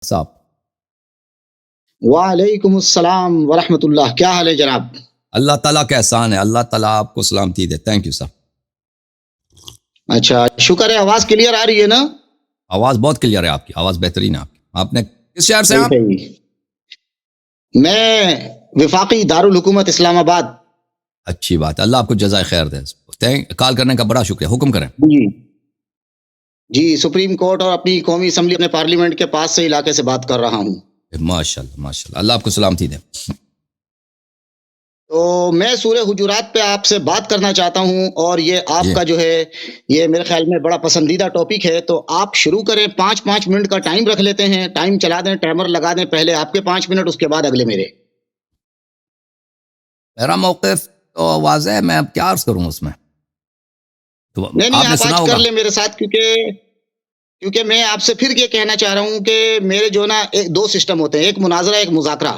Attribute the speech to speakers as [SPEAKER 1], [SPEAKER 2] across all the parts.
[SPEAKER 1] صاحب
[SPEAKER 2] وعلیکم السلام ورحمۃ اللہ، کیا حال ہے جناب؟
[SPEAKER 1] اللہ تعالیٰ کا احسان ہے، اللہ تعالیٰ آپ کو سلامتی دے. Thank you sir.
[SPEAKER 2] اچھا، شکر ہے. آواز کلیئر آ رہی ہے نا؟
[SPEAKER 1] آواز بہت کلیئر ہے، آپ کی آواز بہترین ہے. آپ نے کس شہر سے؟
[SPEAKER 2] صحیح
[SPEAKER 1] آپ
[SPEAKER 2] صحیح. میں وفاقی دارالحکومت اسلام آباد.
[SPEAKER 1] اچھی بات، اللہ آپ کو جزائے خیر دے. کال کرنے کا بڑا شکریہ، حکم کریں.
[SPEAKER 2] جی جی، سپریم کورٹ اور اپنی قومی اسمبلی اپنے پارلیمنٹ کے پاس سے علاقے سے بات کر رہا ہوں.
[SPEAKER 1] ماشاء اللہ ماشاء اللہ، اللہ آپ کو سلامتی دے.
[SPEAKER 2] تو میں سورہ حجرات پہ آپ سے بات کرنا چاہتا ہوں، اور یہ آپ
[SPEAKER 1] جی
[SPEAKER 2] کا جو ہے یہ میرے خیال میں بڑا پسندیدہ ٹاپک ہے. تو آپ شروع کریں. 5 منٹ کا ٹائم رکھ لیتے ہیں، ٹائم چلا دیں، ٹائمر لگا دیں. پہلے آپ کے 5 منٹ، اس کے بعد اگلے میرے.
[SPEAKER 1] میرا موقف تو واضح ہے، میں اب کیا عرض کروں اس میں. تو
[SPEAKER 2] نہیں،
[SPEAKER 1] آپ نے
[SPEAKER 2] آپ
[SPEAKER 1] سنا
[SPEAKER 2] آج کر
[SPEAKER 1] ہوگا.
[SPEAKER 2] لیں میرے ساتھ، کیونکہ میں آپ سے پھر یہ کہنا چاہ رہا ہوں کہ میرے جو نا دو سسٹم ہوتے ہیں، ایک مناظرہ ایک مذاکرہ.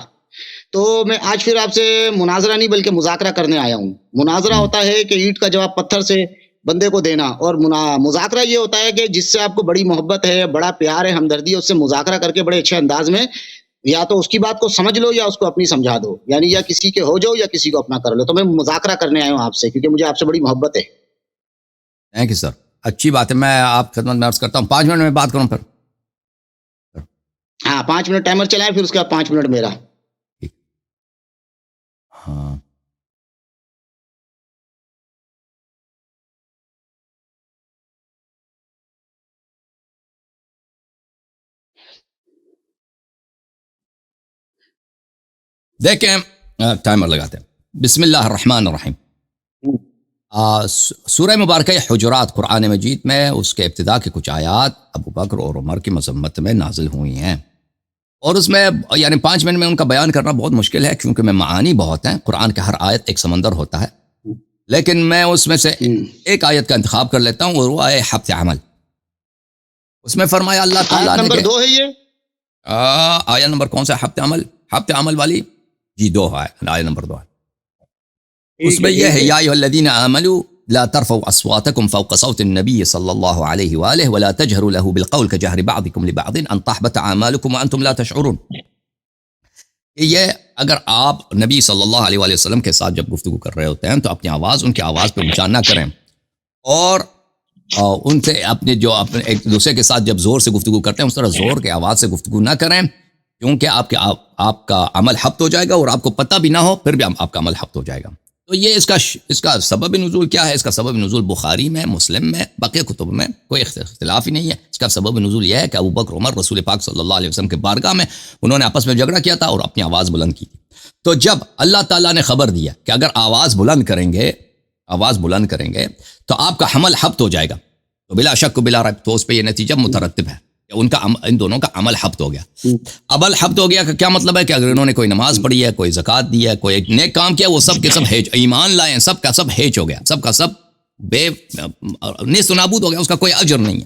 [SPEAKER 2] تو میں آج پھر آپ سے مناظرہ نہیں بلکہ مذاکرہ کرنے آیا ہوں. مناظرہ
[SPEAKER 1] ہم،
[SPEAKER 2] ہوتا ہے کہ اینٹ کا جواب پتھر سے بندے کو دینا، اور مذاکرہ یہ ہوتا ہے کہ جس سے آپ کو بڑی محبت ہے، بڑا پیار ہے، ہمدردی ہے، اس سے مذاکرہ کر کے بڑے اچھے انداز میں یا تو اس کی بات کو سمجھ لو یا اس کو اپنی سمجھا دو، یعنی یا کسی کے ہو جاؤ یا کسی کو اپنا کر لو. تو میں مذاکرہ کرنے آیا ہوں آپ سے، کیونکہ مجھے آپ سے بڑی محبت ہے.
[SPEAKER 1] Thank you sir. اچھی بات ہے، میں آپ خدمت میں عرض کرتا ہوں. 5 منٹ میں بات کروں پھر.
[SPEAKER 2] ہاں، 5 منٹ ٹائمر چلائیں، پھر اس کے بعد 5 منٹ میرا.
[SPEAKER 1] ٹھیک. ہاں دیکھیں، ٹائمر لگاتے ہیں. بسم اللہ الرحمن الرحیم. سورہ مبارکہ حجرات قرآن مجید میں اس کے ابتدا کے کچھ آیات ابو بکر اور عمر کی مذمت میں نازل ہوئی ہیں، اور اس میں یعنی 5 منٹ میں ان کا بیان کرنا بہت مشکل ہے، کیونکہ میں معانی بہت ہیں. قرآن کا ہر آیت ایک سمندر ہوتا ہے، لیکن میں اس میں سے ایک آیت کا انتخاب کر لیتا ہوں، اور وہ آئے حبت عمل. اس میں فرمایا اللہ
[SPEAKER 2] آیت
[SPEAKER 1] تعالیٰ نے
[SPEAKER 2] نمبر
[SPEAKER 1] کہ
[SPEAKER 2] 2 ہے یہ.
[SPEAKER 1] آیت نمبر کون سا؟ حبت عمل والی. جی 2 ہے، آیت نمبر 2 ہے. اس
[SPEAKER 2] ٹھیک
[SPEAKER 1] میں
[SPEAKER 2] ہے
[SPEAKER 1] یہ
[SPEAKER 2] ٹھیک
[SPEAKER 1] ہے
[SPEAKER 2] ہے.
[SPEAKER 1] یا ایھا الذین آمنوا لا ترفعوا اصواتکم فوق صوت النبی صلی اللہ علیہ وآلہ ولا تجهروا له بالقول كجهر بعضکم لبعض ان تحبط اعمالکم وانتم لا تشعرون. یہ اگر آپ نبی صلی اللہ علیہ وآلہ وسلم کے ساتھ جب گفتگو کر رہے ہوتے ہیں تو اپنی آواز ان کی آواز پہ اونچا نہ کریں، اور ان سے اپنے جو اپنے ایک دوسرے کے ساتھ جب زور سے گفتگو کرتے ہیں اس طرح زور کے آواز سے گفتگو نہ کریں، کیونکہ آپ کا عمل حبط ہو جائے گا، اور آپ کو پتہ بھی نہ ہو پھر بھی آپ کا عمل حبط ہو جائے گا. تو یہ اس کا سبب نزول کیا ہے؟ اس کا سبب نزول بخاری میں، مسلم میں، باقی کتب میں کوئی اختلاف ہی نہیں ہے. اس کا سبب نزول یہ ہے کہ ابو بکر عمر رسول پاک صلی اللہ علیہ وسلم کے بارگاہ میں انہوں نے آپس میں جھگڑا کیا تھا اور اپنی آواز بلند کی تھی. تو جب اللہ تعالیٰ نے خبر دیا کہ اگر آواز بلند کریں گے تو آپ کا عمل حبط ہو جائے گا، تو بلا شک و بلا ریب تو اس پہ یہ نتیجہ مترتب ہے کہ ان دونوں کا عمل حبط ہو گیا. عمل حبط ہو گیا کا کیا مطلب ہے؟ کہ اگر انہوں نے کوئی نماز پڑھی ہے، کوئی زکوٰۃ دی ہے، کوئی نیک کام کیا، وہ سب کے سب ہیج، ایمان لائے ہیں، سب کا سب ہیج ہو گیا، سب کا سب نیست و نابود ہو گیا، اس کا کوئی اجر نہیں ہے.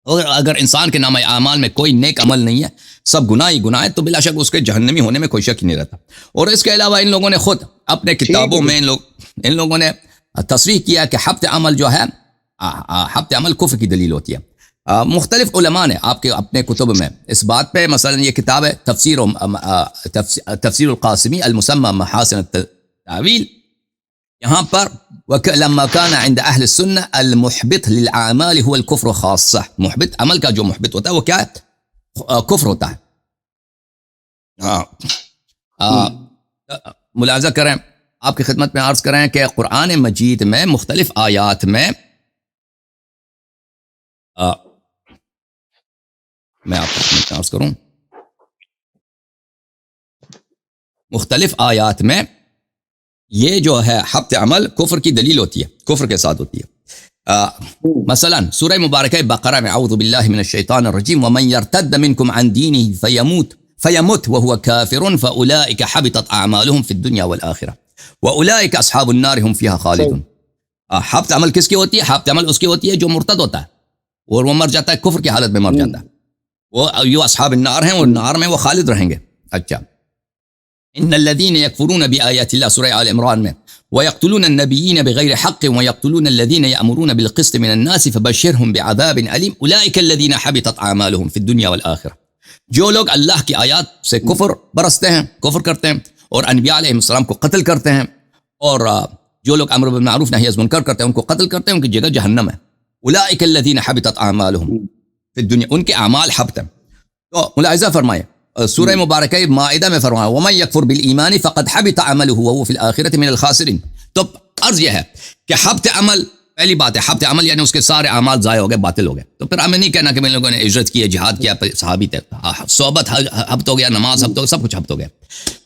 [SPEAKER 1] اور اگر انسان کے نام اعمال میں کوئی نیک عمل نہیں ہے، سب گناہ ہی گناہ ہے، تو بلا شک اس کے جہنمی ہونے میں کوئی شک نہیں رہتا. اور اس کے علاوہ ان لوگوں نے خود اپنے کتابوں میں ان لوگوں نے تصریح کیا کہ حبط عمل جو ہے، حبط عمل کفر کی دلیل ہوتی ہے. مختلف علماء نے آپ کے اپنے کتب میں اس بات پہ، مثلا یہ کتاب ہے تفسیر القاسمی المسمى محاسن التاویل، یہاں پر لما كان عند اہل السنہ المحبط للأعمال هو الكفر خاصہ. محبط عمل کا جو محبط ہوتا ہے وہ کیا ہے؟ کفر ہوتا ہے. ملاحظہ کریں، آپ کی خدمت میں عرض کریں کہ قرآن مجید میں مختلف آیات میں میں آپ کو خدمت میں عرض کروں، مختلف آیات میں یہ جو ہے حبط عمل کفر کی دلیل ہوتی ہے، کفر کے ساتھ ہوتی ہے. مثلا سورہ مبارکہ بقرہ میں اعوذ باللہ من الشیطان الرجیم ومن یرتد منکم عن دینہ فیمت وهو کافر فاولئک حبطت اعمالهم فی الدنیا والآخرہ واولئک اصحاب النار هم فیہا خالدون. حبط عمل کس کی ہوتی ہے؟ حبط عمل اس کی ہوتی ہے جو مرتد ہوتا ہے اور وہ مر جاتا ہے، کفر کی حالت میں مر جاتا ہے، وہ یہ اصحاب النار ہیں اور نار میں وہ خالد رہیں گے. اچھا، ان الذين يكفرون بآيات الله سورہ آل عمران میں ويقتلون النبيين بغير حق ويقتلون الذين يأمرون بالقسط من الناس فبشرهم بعذاب أليم أولئك الذين حبطت أعمالهم في الدنيا والآخرة. جو لوگ اللہ کی آیات سے کفر برستے ہیں، کفر کرتے ہیں اور انبیاء علیہ السلام کو قتل کرتے ہیں، اور جو لوگ امر بالمعروف نہی عن المنکر کرتے ہیں ان کو قتل کرتے ہیں، ان کی جگہ جہنم ہے۔ اولئک الذین حبطت اعمالهم فی الدنیا، ان کے اعمال حبط ہیں۔ تو ملاحظہ فرمائیں سورہ مبارکہ مائدہ میں فرمایا ومن یکفر بالایمان فقد حبط عمله وهو فی الآخرۃ من الخاسرین۔ تو عرض یہ ہے کہ حبط عمل، پہلی بات ہے حبط عمل یعنی اس کے سارے اعمال ضائع ہو گئے، باطل ہو گئے۔ تو پھر ہمیں نہیں کہنا کہ میں لوگوں نے ہجرت کی ہے، جہاد کیا، صحابی تھے، صحبت حبط ہو گیا، نماز حبط ہو گیا، سب کچھ حبط ہو گیا۔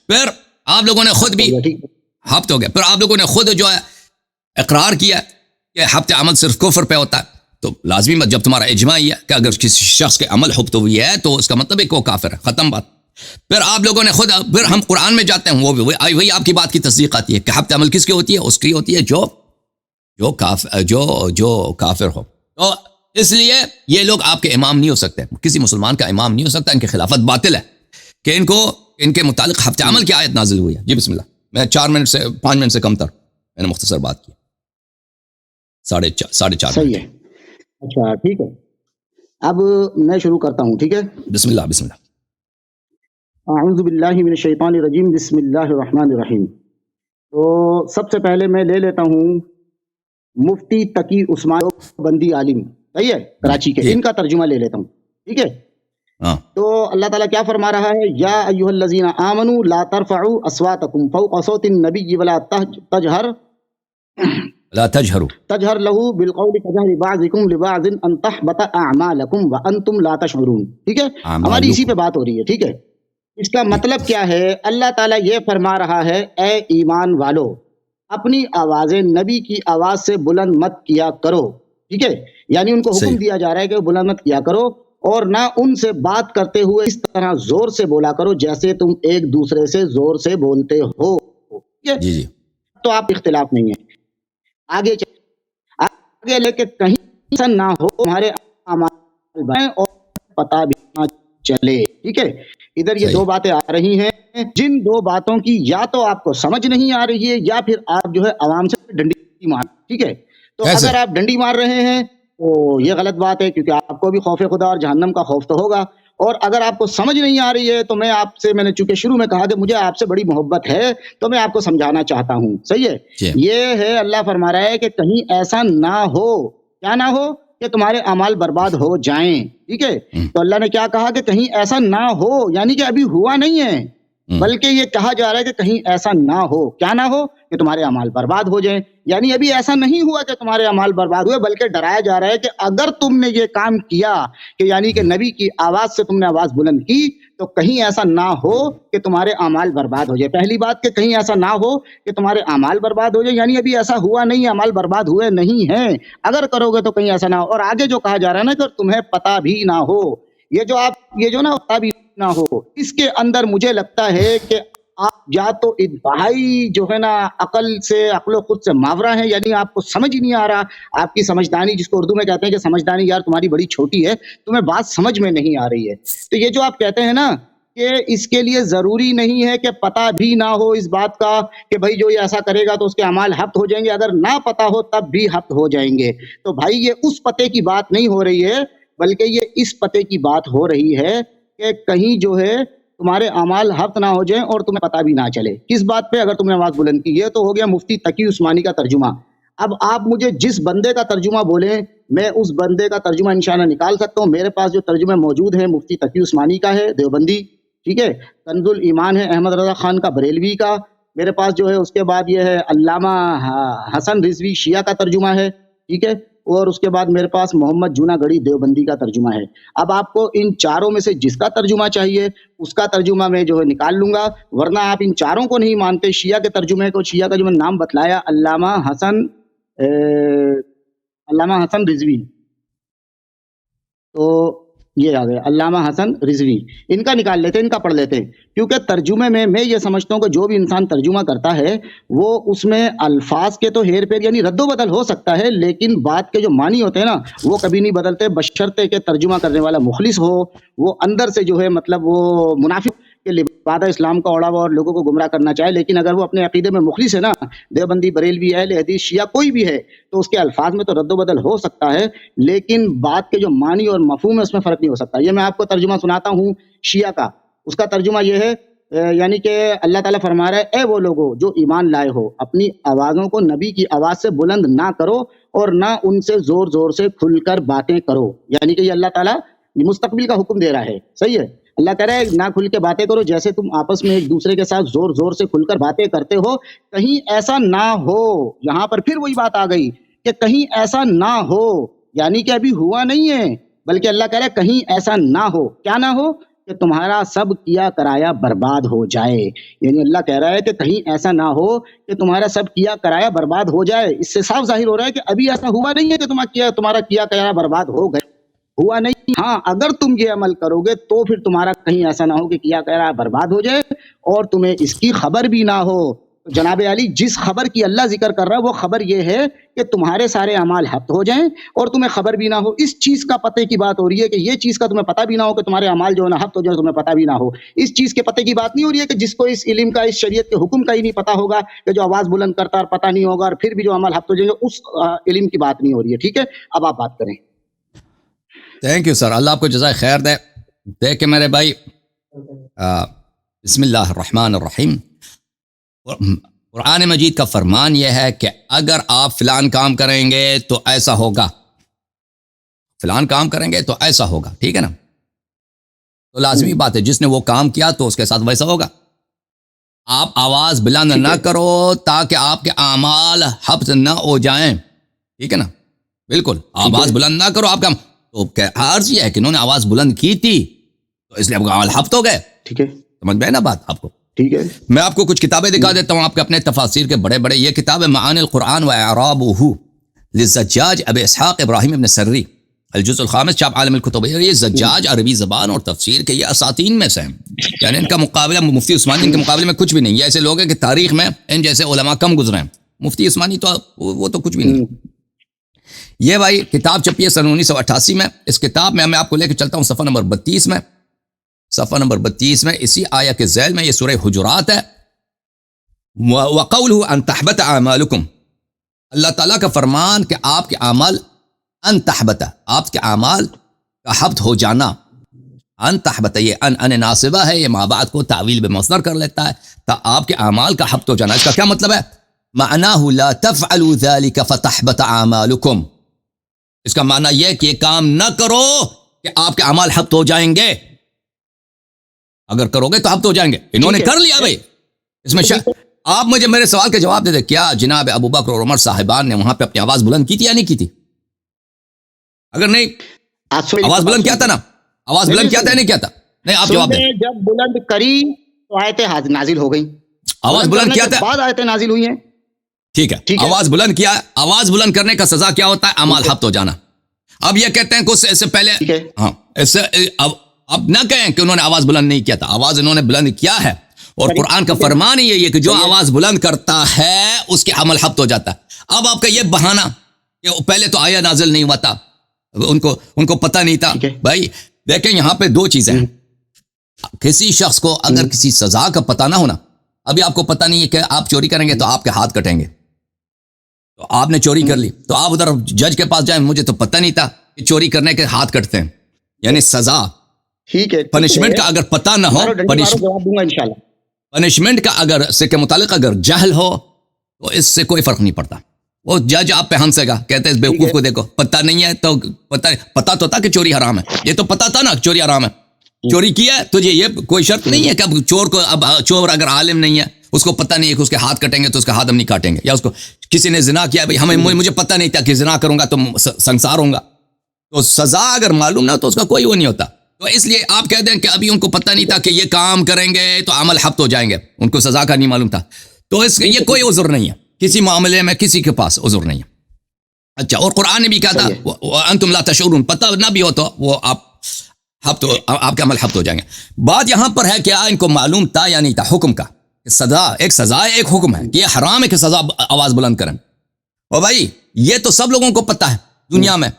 [SPEAKER 1] پھر آپ لوگوں نے خود بھی حبط ہو گیا، پھر آپ لوگوں نے خود جو ہے اقرار کیا کہ حبط عمل صرف کفر پہ ہوتا ہے، تو لازمی جب تمہارا اجماع یہ ہے کہ اگر کسی شخص کے عمل حبط ہوئی ہے تو اس کا مطلب ہے کہ وہ کافر ہے، ختم بات۔ پھر آپ لوگوں نے خود، پھر ہم قرآن میں جاتے ہیں، وہی آپ کی بات کی تصدیق آتی ہے کہ حبط عمل کس کی ہوتی ہے؟ اس کی ہوتی ہے جو کافر ہو۔ تو اس لیے یہ لوگ آپ کے امام نہیں ہو سکتے، کسی مسلمان کا امام نہیں ہو سکتا، ان کی خلافت باطل ہے کہ ان کے متعلق حبط عمل کی آیت نازل ہوئی ہے۔ جی بسم اللہ۔ میں 5 منٹ سے کم تر میں نے مختصر بات کی، 4:30
[SPEAKER 2] صحیح ہے۔ اچھا ٹھیک ہے، اب میں شروع کرتا ہوں، ٹھیک ہے؟
[SPEAKER 1] بسم اللہ بسم اللہ۔
[SPEAKER 2] اعوذ باللہ من الشیطان الرجیم، بسم اللہ الرحمن الرحیم۔ تو سب سے پہلے میں لے لیتا ہوں مفتی تقی عثمان بندی عالم، صحیح ہے، کراچی کے، ان کا ترجمہ لے لیتا ہوں، ٹھیک ہے؟ تو اللہ تعالیٰ کیا فرما رہا ہے؟ یا ایھا الذین آمنوا لا ترفعوا اصواتکم فوق صوت النبی ولا تجہر له بالقول كجهر بعضکم لبعض ان تحبط اعمالکم وانتم لا تشعرون، ٹھیک ہے؟ ہماری اسی پہ بات ہو رہی ہے، ٹھیک ہے؟ اس کا مطلب کیا ہے؟ اللہ تعالیٰ یہ فرما رہا ہے اے ایمان والو، اپنی آوازیں نبی کی آواز سے بلند مت کیا کرو، ٹھیک ہے؟ یعنی ان کو حکم دیا جا رہا ہے کہ بلند مت کیا کرو، اور نہ ان سے بات کرتے ہوئے اس طرح زور سے بولا کرو جیسے تم ایک دوسرے سے زور سے بولتے ہو، ٹھیک ہے؟
[SPEAKER 1] جی
[SPEAKER 2] تو آپ اختلاف نہیں ہے۔ آگے لے کے کہیں ایسا نہ ہو تمہارے اعمال بنیں اور پتہ بھی نہ چلے، ٹھیک ہے؟ ادھر یہ دو باتیں آ رہی ہیں، جن دو باتوں کی یا تو آپ کو سمجھ نہیں آ رہی ہے یا پھر آپ جو ہے عوام سے ڈنڈی مار، ٹھیک ہے؟ تو اگر آپ ڈنڈی مار رہے ہیں تو یہ غلط بات ہے، کیونکہ آپ کو بھی خوف خدا اور جہنم کا خوف تو ہوگا، اور اگر آپ کو سمجھ نہیں آ رہی ہے تو میں نے چونکہ شروع میں کہا کہ مجھے آپ سے بڑی محبت ہے تو میں آپ کو سمجھانا چاہتا ہوں، صحیح ہے؟ یہ ہے اللہ فرما رہا ہے کہ کہیں ایسا نہ ہو، کیا نہ ہو؟ کہ تمہارے اعمال برباد ہو جائیں، ٹھیک ہے؟ تو اللہ نے کیا کہا کہ کہیں ایسا نہ ہو، یعنی کہ ابھی ہوا نہیں ہے، بلکہ یہ کہا جا رہا ہے کہ کہیں ایسا نہ ہو، کیا نہ ہو؟ کہ تمہارے اعمال برباد ہو جائیں، یعنی ابھی ایسا نہیں ہوا کہ تمہارے اعمال برباد ہوئے، بلکہ ڈرایا جا رہا ہے کہ اگر تم نے یہ کام کیا کہ یعنی کہ نبی کی آواز سے تم نے آواز بلند کی تو کہیں ایسا نہ ہو کہ تمہارے اعمال برباد ہو جائے۔ پہلی بات کہ کہیں ایسا نہ ہو کہ تمہارے اعمال برباد ہو جائے، یعنی ابھی ایسا ہوا نہیں، اعمال برباد ہوئے نہیں ہیں، اگر کرو گے تو کہیں ایسا نہ ہو۔ اور آگے جو کہا جا رہا ہے نا کہ تمہیں پتہ بھی نہ ہو، یہ جو نا پتہ بھی نہ ہو، اس کے اندر مجھے لگتا ہے کہ آپ یا تو انتہائی جو ہے نا عقل و خود سے ماورا ہیں، یعنی آپ کو سمجھ ہی نہیں آ رہا، آپ کی سمجھدانی، جس کو اردو میں کہتے ہیں کہ سمجھدانی یار تمہاری بڑی چھوٹی ہے، تمہیں بات سمجھ میں نہیں آ رہی ہے۔ تو یہ جو آپ کہتے ہیں نا کہ اس کے لیے ضروری نہیں ہے کہ پتہ بھی نہ ہو اس بات کا کہ بھائی جو یہ ایسا کرے گا تو اس کے اعمال حبط ہو جائیں گے، اگر نہ پتہ ہو تب بھی حبط ہو جائیں گے، تو بھائی یہ اس پتے کی بات نہیں ہو رہی ہے، بلکہ یہ اس پتے کی بات ہو رہی ہے کہ کہیں جو ہے تمہارے اعمال حبط نہ ہو جائیں اور تمہیں پتہ بھی نہ چلے۔ کس بات پہ؟ اگر تم نے آواز بلند کی۔ یہ تو ہو گیا مفتی تقی عثمانی کا ترجمہ۔ اب آپ مجھے جس بندے کا ترجمہ بولیں میں اس بندے کا ترجمہ انشاءاللہ نکال سکتا ہوں۔ میرے پاس جو ترجمہ موجود ہے مفتی تقی عثمانی کا ہے دیوبندی، ٹھیک ہے؟ کنز الایمان ہے احمد رضا خان کا بریلوی کا میرے پاس جو ہے، اس کے بعد یہ ہے علامہ حسن رضوی شیعہ کا ترجمہ ہے، ٹھیک ہے؟ اور اس کے بعد میرے پاس محمد جونا گڑھی دیوبندی کا ترجمہ ہے۔ اب آپ کو ان چاروں میں سے جس کا ترجمہ چاہیے اس کا ترجمہ میں جو ہے نکال لوں گا، ورنہ آپ ان چاروں کو نہیں مانتے، شیعہ کے ترجمے کو، شیعہ کا جو میں نام بتلایا علامہ حسن رضوی، تو یہ آ گئے علامہ حسن رضوی، ان کا نکال لیتے ہیں، ان کا پڑھ لیتے ہیں، کیونکہ ترجمے میں یہ سمجھتا ہوں کہ جو بھی انسان ترجمہ کرتا ہے وہ اس میں الفاظ کے تو ہیر پھیر یعنی رد و بدل ہو سکتا ہے، لیکن بات کے جو معنی ہوتے ہیں نا وہ کبھی نہیں بدلتے، بشرطے کہ ترجمہ کرنے والا مخلص ہو، وہ اندر سے جو ہے مطلب وہ منافق کہ لبادہ اسلام کا اوڑا ہوا اور لوگوں کو گمراہ کرنا چاہے، لیکن اگر وہ اپنے عقیدے میں مخلص ہے نا، دیوبندی، بریلوی، اہل حدیث، شیعہ کوئی بھی ہے، تو اس کے الفاظ میں تو رد و بدل ہو سکتا ہے، لیکن بات کے جو معنی اور مفہوم ہے اس میں فرق نہیں ہو سکتا۔ یہ میں آپ کو ترجمہ سناتا ہوں شیعہ کا، اس کا ترجمہ یہ ہے یعنی کہ اللہ تعالیٰ فرما رہا ہے، اے وہ لوگوں جو ایمان لائے ہو، اپنی آوازوں کو نبی کی آواز سے بلند نہ کرو اور نہ ان سے زور زور سے کھل کر باتیں کرو۔ یعنی کہ یہ اللہ تعالیٰ مستقبل کا حکم دے رہا ہے، صحیح ہے۔ اللہ کہہ رہا ہے نہ کھل کے باتیں کرو، جیسے تم آپس میں ایک دوسرے کے ساتھ زور زور سے کھل کر باتیں کرتے ہو، کہیں ایسا نہ ہو۔ یہاں پر پھر وہی بات آ گئی کہ کہیں ایسا نہ ہو، یعنی کہ ابھی ہوا نہیں ہے، بلکہ اللہ کہہ رہا ہے کہیں ایسا نہ ہو، کیا نہ ہو؟ کہ تمہارا سب کیا کرایا برباد ہو جائے۔ یعنی اللہ کہہ رہا ہے کہ کہیں ایسا نہ ہو کہ تمہارا سب کیا کرایا برباد ہو جائے۔ اس سے صاف ظاہر ہو رہا ہے کہ ابھی ایسا ہوا نہیں ہے کہ تمہارا کیا کرایا برباد ہو گیا، ہوا نہیں۔ ہاں، اگر تم یہ عمل کرو گے تو پھر تمہارا کہیں ایسا نہ ہو کہ کیا کرایا برباد ہو جائے اور تمہیں اس کی خبر بھی نہ ہو۔ تو جناب علی، جس خبر کی اللہ ذکر کر رہا ہے وہ خبر یہ ہے کہ تمہارے سارے اعمال حبط ہو جائیں اور تمہیں خبر بھی نہ ہو۔ اس چیز کا پتے کی بات ہو رہی ہے کہ یہ چیز کا تمہیں پتہ بھی نہ ہو کہ تمہارے اعمال جو ہے نا حبط ہو جائے، تمہیں پتہ بھی نہ ہو۔ اس چیز کے پتے کی بات نہیں ہو رہی ہے کہ جس کو اس علم کا، اس شریعت کے حکم کا ہی نہیں پتہ ہوگا، کہ جو آواز بلند کرتا اور پتہ نہیں ہوگا اور پھر بھی جو عمل حبط ہو جائیں گے، اس علم کی بات نہیں ہو رہی ہے۔ ٹھیک ہے، اب آپ بات کریں۔
[SPEAKER 1] تھینک یو سر، اللہ آپ کو جزائے خیر دے۔ دیکھیں میرے بھائی، بسم اللہ الرحمن الرحیم، قرآن مجید کا فرمان یہ ہے کہ اگر آپ فلان کام کریں گے تو ایسا ہوگا، فلان کام کریں گے تو ایسا ہوگا، ٹھیک ہے نا؟ تو لازمی بات ہے جس نے وہ کام کیا تو اس کے ساتھ ویسا ہوگا۔ آپ آواز بلند نہ کرو تاکہ آپ کے اعمال حبط نہ ہو جائیں، ٹھیک ہے نا؟ بالکل، آواز بلند نہ کرو۔ آپ کا تو عرض یہ ہے کہ انہوں نے آواز بلند کی تھی تو اس لیے آپ کا عمل حبط ہو گئے،
[SPEAKER 2] ٹھیک ہے،
[SPEAKER 1] سمجھ میں نا بات آپ کو؟
[SPEAKER 2] ٹھیک ہے،
[SPEAKER 1] میں آپ کو کچھ کتابیں دکھا دیتا ہوں، آپ کے اپنے تفاسیر کے بڑے بڑے۔ یہ کتاب ہے معانی القرآن و اعرابہ للزجاج ابی اسحاق ابراہیم ابن سری، الجزء الخامس، چاپ عالم الکتب۔ یہ زجاج عربی زبان اور تفسیر کے یہ اساتین میں سے ہیں، یعنی ان کا مقابلہ مفتی عثمانی ان کے مقابلے میں کچھ بھی نہیں۔ یہ ایسے لوگ ہیں کہ تاریخ میں ان جیسے علماء کم گزرے ہیں، مفتی عثمانی تو وہ تو کچھ بھی نہیں۔ یہ بھائی کتاب چھپی ہے سن 1988 میں۔ اس کتاب میں آپ کو لے کے چلتا ہوں صفحہ نمبر 32 میں، صفحہ نمبر 32 میں اسی آیہ کے ذیل میں، یہ سورہ حجرات ہے۔ وَقَوْلُهُ أَن تَحْبَطَ أَعْمَالُكُمْ، اللہ تعالیٰ کا فرمان کہ آپ کے اعمال، ان تحبط، آپ کے اعمال کا حبط ہو جانا۔ ان تحبط، یہ ان ناصبہ ہے، یہ ما بعد کو تعویل بمصدر کر لیتا ہے، تا آپ کے اعمال کا حبط ہو جانا۔ اس کا کیا مطلب ہے؟ معناہ لا تفعلوا ذلك فتحبط اعمالكم، اس کا معنی یہ کہ یہ کام نہ کرو کہ آپ کے اعمال حبط ہو جائیں گے۔ اگر کرو گے تو حبط ہو جائیں گے۔ انہوں نے کر لیا بھائی، اس میں آپ مجھے میرے سوال کے جواب دے دیں، کیا جناب ابو بکر اور عمر صاحبان نے وہاں پہ اپنی آواز بلند کی تھی یا نہیں کی تھی؟ اگر نہیں، آواز بلند کیا تھا نا؟ آواز بلند کیا تھا یا نہیں کیا تھا؟ نہیں، آپ جواب دیں۔
[SPEAKER 2] جب بلند کری تو آیتیں نازل ہو گئی،
[SPEAKER 1] آواز بلند کیا تھا،
[SPEAKER 2] بعد آیتیں نازل ہوئی ہیں۔
[SPEAKER 1] ٹھیک ہے، آواز بلند کیا، آواز بلند کرنے کا سزا کیا ہوتا ہے؟ اعمال حبط ہو جانا۔ اب یہ کہتے ہیں کچھ اس سے پہلے، ہاں، اس سے اب نہ کہیں کہ انہوں نے آواز بلند نہیں کیا تھا، آواز انہوں نے بلند کیا ہے، اور قرآن کا فرمان ہی یہ ہے کہ جو آواز بلند کرتا ہے اس کے عمل حبط ہو جاتا ہے۔ اب آپ کا یہ بہانہ کہ پہلے تو آیا نازل نہیں ہوا تھا، ان کو پتہ نہیں تھا۔ بھائی دیکھیں یہاں پہ دو چیزیں ہیں، کسی شخص کو اگر کسی سزا کا پتہ نہ ہونا، ابھی آپ کو پتہ نہیں ہے کہ آپ چوری کریں گے تو آپ کے ہاتھ کٹیں گے، تو آپ نے چوری کر لی، تو آپ ادھر جج کے پاس جائیں، مجھے تو پتہ نہیں تھا کہ چوری کرنے کے ہاتھ کٹتے ہیں، یعنی سزا،
[SPEAKER 2] ٹھیک ہے،
[SPEAKER 1] پنشمنٹ کا اگر پتہ نہ ہو، پنشمنٹ کا اگر اس کے متعلق اگر جہل ہو تو اس سے کوئی فرق نہیں پڑتا۔ وہ جج آپ پہ ہنسے گا، کہتے ہیں اس بیوقوف کو دیکھو، پتہ نہیں ہے تو پتہ تو تھا کہ چوری حرام ہے، یہ تو پتہ تھا نا چوری حرام ہے، چوری کیا ہے تجھے، یہ کوئی شرط نہیں ہے کہ اب چور اگر عالم نہیں ہے، اس کو پتہ نہیں ہے کہ اس کے ہاتھ کٹیں گے تو اس کا ہاتھ ہم نہیں کاٹیں گے، یا اس کو کسی نے زنا کیا، بھائی مجھے پتہ نہیں تھا کہ زنا کروں گا تو سنسار ہوں گا، تو سزا اگر معلوم نہ تو اس کا کوئی وہ نہیں ہوتا۔ تو اس لیے آپ کہہ دیں کہ ابھی ان کو پتہ نہیں تھا کہ یہ کام کریں گے تو عمل حبط ہو جائیں گے، ان کو سزا کا نہیں معلوم تھا، تو یہ کوئی عذر نہیں ہے، کسی معاملے میں کسی کے پاس عذر نہیں ہے۔ اچھا، اور قرآن نے بھی کہا تھا وَأَنْتُمْ لَا تَشْعُرُونَ، پتہ نہ بھی ہو تو وہ آپ کے عمل حبط ہو جائیں گے۔ بات یہاں پر ہے کہ ان کو معلوم تھا یا نہیں تھا حکم کا، سزا ایک سزا ہے، ایک حکم ہے کہ یہ حرام ہے کہ سزا، آواز بلند کریں، اور بھائی یہ تو سب لوگوں کو پتہ ہے دنیا میں،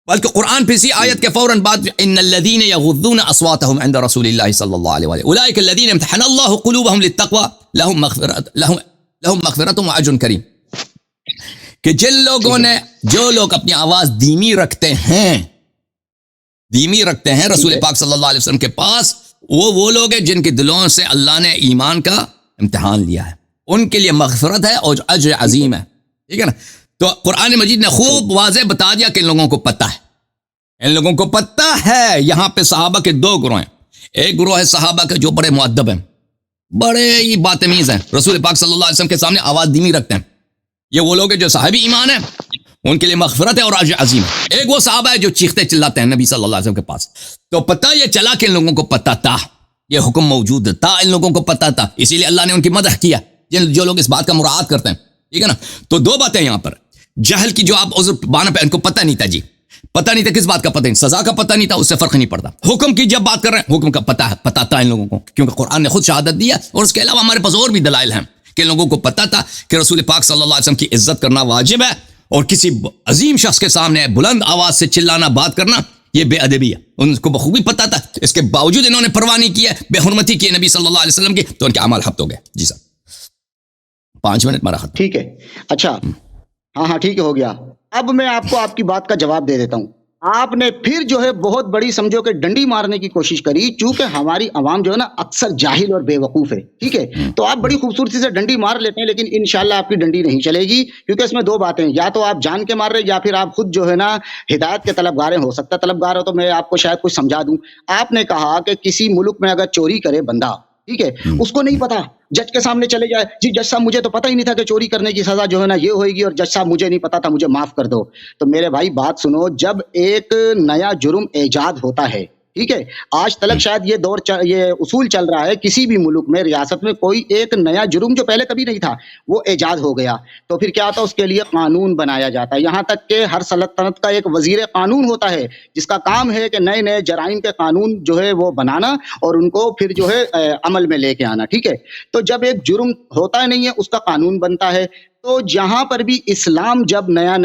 [SPEAKER 1] بلکہ قرآن پھر اسی آیت کے فوراً بعد ان الذین یغضون اصواتهم عند رسول اللہ صلی اللہ علیہ وآلہ اولئک الذین امتحن اللہ قلوبهم للتقوى لهم مغفرۃ واجر کریم، کہ جن لوگوں نے، جو لوگ اپنی آواز دھیمی رکھتے ہیں رسول پاک صلی اللہ علیہ وسلم کے پاس، وہ لوگ ہیں جن کے دلوں سے اللہ نے ایمان کا امتحان لیا ہے، ان کے لیے مغفرت ہے اور اجر عظیم ہے، ٹھیک ہے نا۔ تو قرآن مجید نے خوب واضح بتا دیا کہ ان لوگوں کو پتہ ہے، یہاں پہ صحابہ کے دو گروہ ہیں، ایک گروہ ہے صحابہ کے جو بڑے مؤدب ہیں، بڑے ہی باتمیز ہیں، رسول پاک صلی اللہ علیہ وسلم کے سامنے آواز دھیمی رکھتے ہیں، یہ وہ لوگ ہیں جو صاحب ایمان ہیں، ان کے لیے مغفرت ہے اور اجر عظیم ہے۔ ایک وہ صحابہ ہے جو چیختے چلاتے ہیں نبی صلی اللہ علیہ وسلم کے پاس، تو پتہ یہ چلا کہ ان لوگوں کو پتہ تھا، یہ حکم موجود تھا، ان لوگوں کو پتہ تھا، اسی لیے اللہ نے ان کی مدح کیا، جو لوگ اس بات کا مراعات کرتے ہیں، ٹھیک ہے نا۔ تو دو باتیں یہاں پر، جہل کی جو آپ عذر بانا پہ، ان کو پتہ نہیں تھا، جی پتہ نہیں تھا، کس بات کا پتہ نہیں، سزا کا پتہ نہیں تھا، اس سے فرق نہیں پڑتا۔ حکم کی جب بات کر رہے ہیں، حکم کا پتہ تھا ان لوگوں کو، کیونکہ قرآن نے خود شہادت دیا، اور اس کے علاوہ ہمارے پاس اور بھی دلائل ہیں کہ ان لوگوں کو پتہ تھا کہ رسول پاک صلی اللہ علیہ وسلم کی عزت کرنا واجب ہے، اور کسی عظیم شخص کے سامنے بلند آواز سے چلانا، بات کرنا، یہ بے ادبی ہے، ان کو بخوبی پتہ تھا، اس کے باوجود انہوں نے پرواہ نہیں کی ہے، بے حرمتی کی نبی صلی اللہ علیہ وسلم کی، تو ان کے اعمال حبط ہو گئے۔ جی صاحب 5 منٹ مارا ختم۔
[SPEAKER 2] ٹھیک ہے، اچھا، ہاں ٹھیک ہے، ہو گیا۔ اب میں آپ کو آپ کی بات کا جواب دے دیتا ہوں۔ آپ نے پھر جو ہے بہت بڑی سمجھو کہ ڈنڈی مارنے کی کوشش کری، چونکہ ہماری عوام جو ہے نا اکثر جاہل اور بے وقوف ہے، ٹھیک ہے، تو آپ بڑی خوبصورتی سے ڈنڈی مار لیتے ہیں، لیکن انشاءاللہ آپ کی ڈنڈی نہیں چلے گی، کیونکہ اس میں دو باتیں، یا تو آپ جان کے مار رہے، یا پھر آپ خود جو ہے نا ہدایت کے طلبگار ہیں، ہو سکتا ہے طلبگار ہو تو میں آپ کو شاید کچھ سمجھا دوں۔ آپ نے کہا کہ کسی ملک میں اگر چوری کرے بندہ، ٹھیک ہے، اس کو نہیں پتا، جج کے سامنے چلے جائے، جی جج صاحب مجھے تو پتہ ہی نہیں تھا کہ چوری کرنے کی سزا جو ہے نا یہ ہوئے گی، اور جج صاحب مجھے نہیں پتا تھا، مجھے معاف کر دو۔ تو میرے بھائی بات سنو، جب ایک نیا جرم ایجاد ہوتا ہے، ٹھیک ہے، آج تلک شاید یہ اصول چل رہا ہے، کسی بھی ملک میں، ریاست میں کوئی ایک نیا جرم جو پہلے کبھی نہیں تھا وہ ایجاد ہو گیا، تو پھر کیا ہوتا ہے، اس کے لیے قانون بنایا جاتا ہے، یہاں تک کہ ہر سلطنت کا ایک وزیر قانون ہوتا ہے جس کا کام ہے کہ نئے نئے جرائم کے قانون جو ہے وہ بنانا اور ان کو پھر جو ہے عمل میں لے کے آنا، ٹھیک ہے۔ تو جب ایک جرم ہوتا نہیں ہے، اس کا قانون بنتا ہے، تو جہاں پر بھی اسلام جب نیا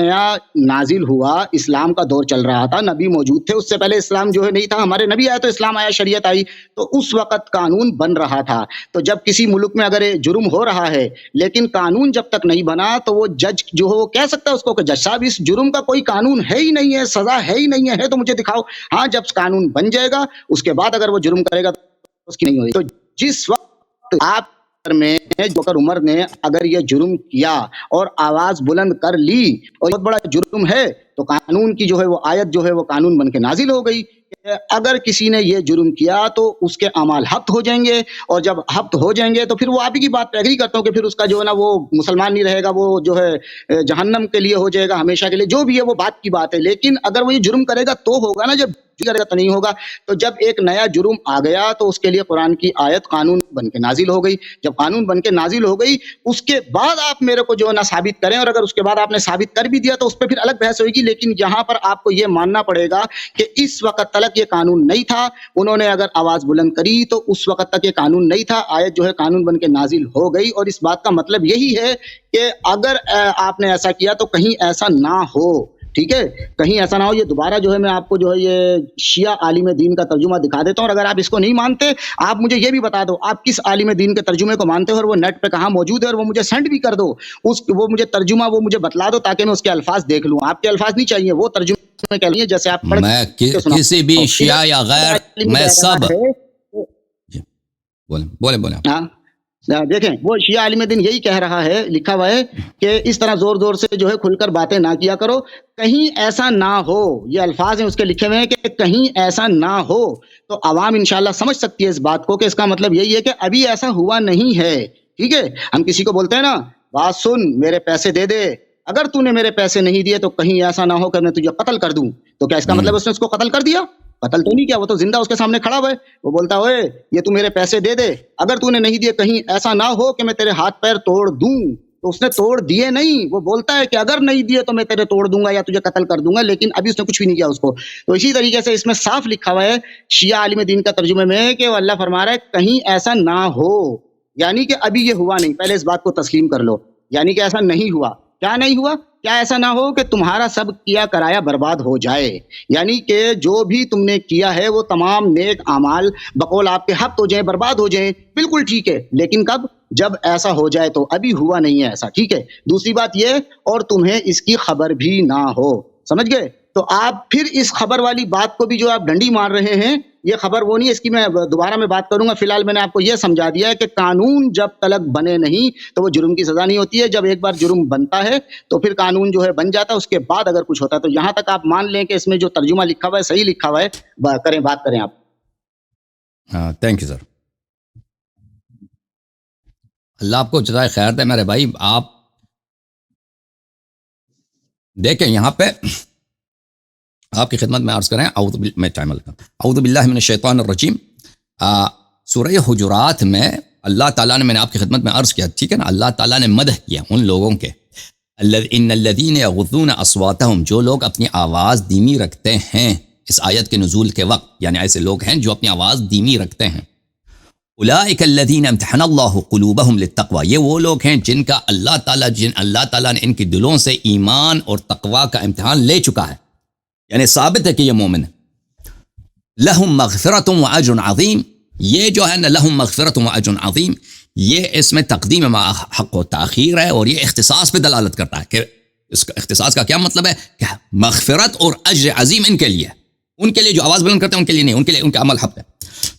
[SPEAKER 2] نازل ہوا، اسلام کا دور چل رہا تھا، نبی موجود تھے، اس سے پہلے اسلام جو ہے نہیں تھا، ہمارے نبی آئے تو اسلام آیا، شریعت آئی، تو اس وقت قانون بن رہا تھا۔ تو جب کسی ملک میں اگر جرم ہو رہا ہے لیکن قانون جب تک نہیں بنا، تو وہ جج جو ہے وہ کہہ سکتا ہے اس کو کہ جج صاحب اس جرم کا کوئی قانون ہے ہی نہیں ہے، سزا ہے ہی نہیں ہے تو مجھے دکھاؤ۔ ہاں، جب قانون بن جائے گا اس کے بعد اگر وہ جرم کرے گا تو اس کی نہیں ہوگی۔ تو جس وقت آپ میں جو عمر نے اگر یہ جرم کیا اور آواز بلند کر لی اور بہت بڑا جرم ہے، تو قانون کی جو ہے وہ آیت جو ہے وہ قانون بن کے نازل ہو گئی کہ اگر کسی نے یہ جرم کیا تو اس کے اعمال حبط ہو جائیں گے، اور جب حبط ہو جائیں گے تو پھر وہ آپ کی بات پہ ایگری کرتا ہوں کہ پھر اس کا جو ہے نا وہ مسلمان نہیں رہے گا، وہ جو ہے جہنم کے لیے ہو جائے گا ہمیشہ کے لیے، جو بھی ہے وہ بات کی بات ہے۔ لیکن اگر وہ یہ جرم کرے گا تو ہوگا نا، جب کرے گا تو نہیں ہوگا۔ تو جب ایک نیا جرم آ گیا تو اس کے لیے قرآن کی آیت قانون بن کے نازل ہو گئی۔ جب قانون بن کے نازل ہو گئی، اس کے بعد آپ میرے کو جو ہے نا ثابت کریں، اور اگر اس کے بعد آپ نے ثابت کر بھی دیا تو اس پہ پھر الگ بحث ہوئے گی، لیکن یہاں پر آپ کو یہ ماننا پڑے گا کہ اس وقت تک یہ قانون نہیں تھا، انہوں نے اگر آواز بلند کری تو اس وقت تک یہ قانون نہیں تھا، آیت جو ہے قانون بن کے نازل ہو گئی، اور اس بات کا مطلب یہی ہے کہ اگر آپ نے ایسا کیا تو کہیں ایسا نہ ہو، ٹھیک ہے، کہیں ایسا نہ ہو۔ یہ دوبارہ جو ہے میں آپ کو جو ہے یہ شیعہ عالم دین کا ترجمہ دکھا دیتا ہوں، اور اگر آپ اس کو نہیں مانتے، آپ مجھے یہ بھی بتا دو آپ کس عالم دین کے ترجمے کو مانتے ہو، اور وہ نیٹ پہ کہاں موجود ہے، اور وہ مجھے سینڈ بھی کر دو، وہ مجھے ترجمہ وہ مجھے بتلا دو تاکہ میں اس کے الفاظ دیکھ لوں۔ آپ کے الفاظ نہیں چاہیے، وہ ترجمے کے لیے جیسے آپ پڑھ
[SPEAKER 1] میں کسی بھی شیعہ یا غیر، میں سب بولیں
[SPEAKER 2] ہاں دیکھیں، وہ شیعہ عالم دین یہی کہہ رہا ہے، لکھا ہوا ہے کہ اس طرح زور زور سے جو ہے کھل کر باتیں نہ کیا کرو، کہیں ایسا نہ ہو، یہ الفاظ ہیں اس کے لکھے ہوئے ہیں کہ کہیں ایسا نہ ہو، تو عوام انشاءاللہ سمجھ سکتی ہے اس بات کو کہ اس کا مطلب یہی ہے کہ ابھی ایسا ہوا نہیں ہے، ٹھیک ہے۔ ہم کسی کو بولتے ہیں نا، بات سن، میرے پیسے دے دے، اگر تو نے میرے پیسے نہیں دیے تو کہیں ایسا نہ ہو کہ میں تجھے قتل کر دوں، تو کیا اس کا مطلب اس نے اس کو قتل کر دیا؟ قتل تو نہیں کیا، وہ تو زندہ اس کے سامنے کھڑا ہوا ہے، وہ بولتا ہے یہ تو میرے پیسے دے دے، اگر تو نے نہیں دیے کہیں ایسا نہ ہو کہ میں تیرے ہاتھ پیر توڑ دوں، تو اس نے توڑ دیے نہیں، وہ بولتا ہے کہ اگر نہیں دیے تو میں تیرے توڑ دوں گا یا تجھے قتل کر دوں گا، لیکن ابھی اس نے کچھ بھی نہیں کیا اس کو۔ تو اسی طریقے سے اس میں صاف لکھا ہوا ہے شیعہ عالم دین کا ترجمے میں کہ وہ اللہ فرما رہا ہے کہیں ایسا نہ ہو، یعنی کہ ابھی یہ ہوا نہیں، پہلے اس بات کو تسلیم کر لو، یعنی کہ ایسا نہیں ہوا۔ کیا نہیں ہوا؟ کیا ایسا نہ ہو کہ تمہارا سب کیا کرایا برباد ہو جائے، یعنی کہ جو بھی تم نے کیا ہے وہ تمام نیک اعمال بقول آپ کے حق ہو جائیں، برباد ہو جائیں، بالکل ٹھیک ہے، لیکن کب؟ جب ایسا ہو جائے، تو ابھی ہوا نہیں ہے ایسا، ٹھیک ہے۔ دوسری بات یہ، اور تمہیں اس کی خبر بھی نہ ہو، سمجھ گئے؟ تو آپ پھر اس خبر والی بات کو بھی جو آپ ڈنڈی مار رہے ہیں، یہ خبر وہ نہیں ہے، اس کی میں دوبارہ میں بات کروں گا۔ فی الحال میں نے آپ کو یہ سمجھا دیا ہے کہ قانون جب تلک بنے نہیں تو وہ جرم کی سزا نہیں ہوتی ہے، جب ایک بار جرم بنتا ہے تو پھر قانون جو ہے بن جاتا ہے، اس کے بعد اگر کچھ ہوتا ہے تو یہاں تک آپ مان لیں کہ اس میں جو ترجمہ لکھا ہوا ہے صحیح لکھا ہوا ہے، بات کریں آپ۔
[SPEAKER 1] ہاں تھینک یو سر، اللہ آپ کو جزائے خیر دے میرے بھائی۔ آپ دیکھیں یہاں پہ آپ کی خدمت میں عرض کریں، اعوذ باللہ من الشیطان الرجیم، سورہ حجرات میں اللہ تعالیٰ نے، میں نے آپ کی خدمت میں عرض کیا، ٹھیک ہے نا، اللہ تعالیٰ نے مدح کیا ان لوگوں کے، ان الذین یغضون اصواتہم، جو لوگ اپنی آواز دھیمی رکھتے ہیں اس آیت کے نزول کے وقت، یعنی ایسے لوگ ہیں جو اپنی آواز دھیمی رکھتے ہیں۔ اولئک الذین امتحن اللہ قلوبہم للتقوی، یہ وہ لوگ ہیں جن کا اللہ تعالیٰ نے ان کی دلوں سے ایمان اور تقوی کا امتحان لے چکا ہے، یعنی ثابت ہے کہ یہ مومن ہے۔ لہم مغفرۃ و اجر عظیم، یہ جو ہے نا لہم مغفرۃ و اجر عظیم، یہ اس میں تقدیم مع حق و تاخیر ہے، اور یہ اختصاص پہ دلالت کرتا ہے کہ اس کا اختصاص کا کیا مطلب ہے کہ مغفرت اور اجر عظیم ان کے لیے، ان کے لیے جو آواز بلند کرتے ہیں ان کے لیے نہیں، ان کے لیے ان کا عمل حق ہے۔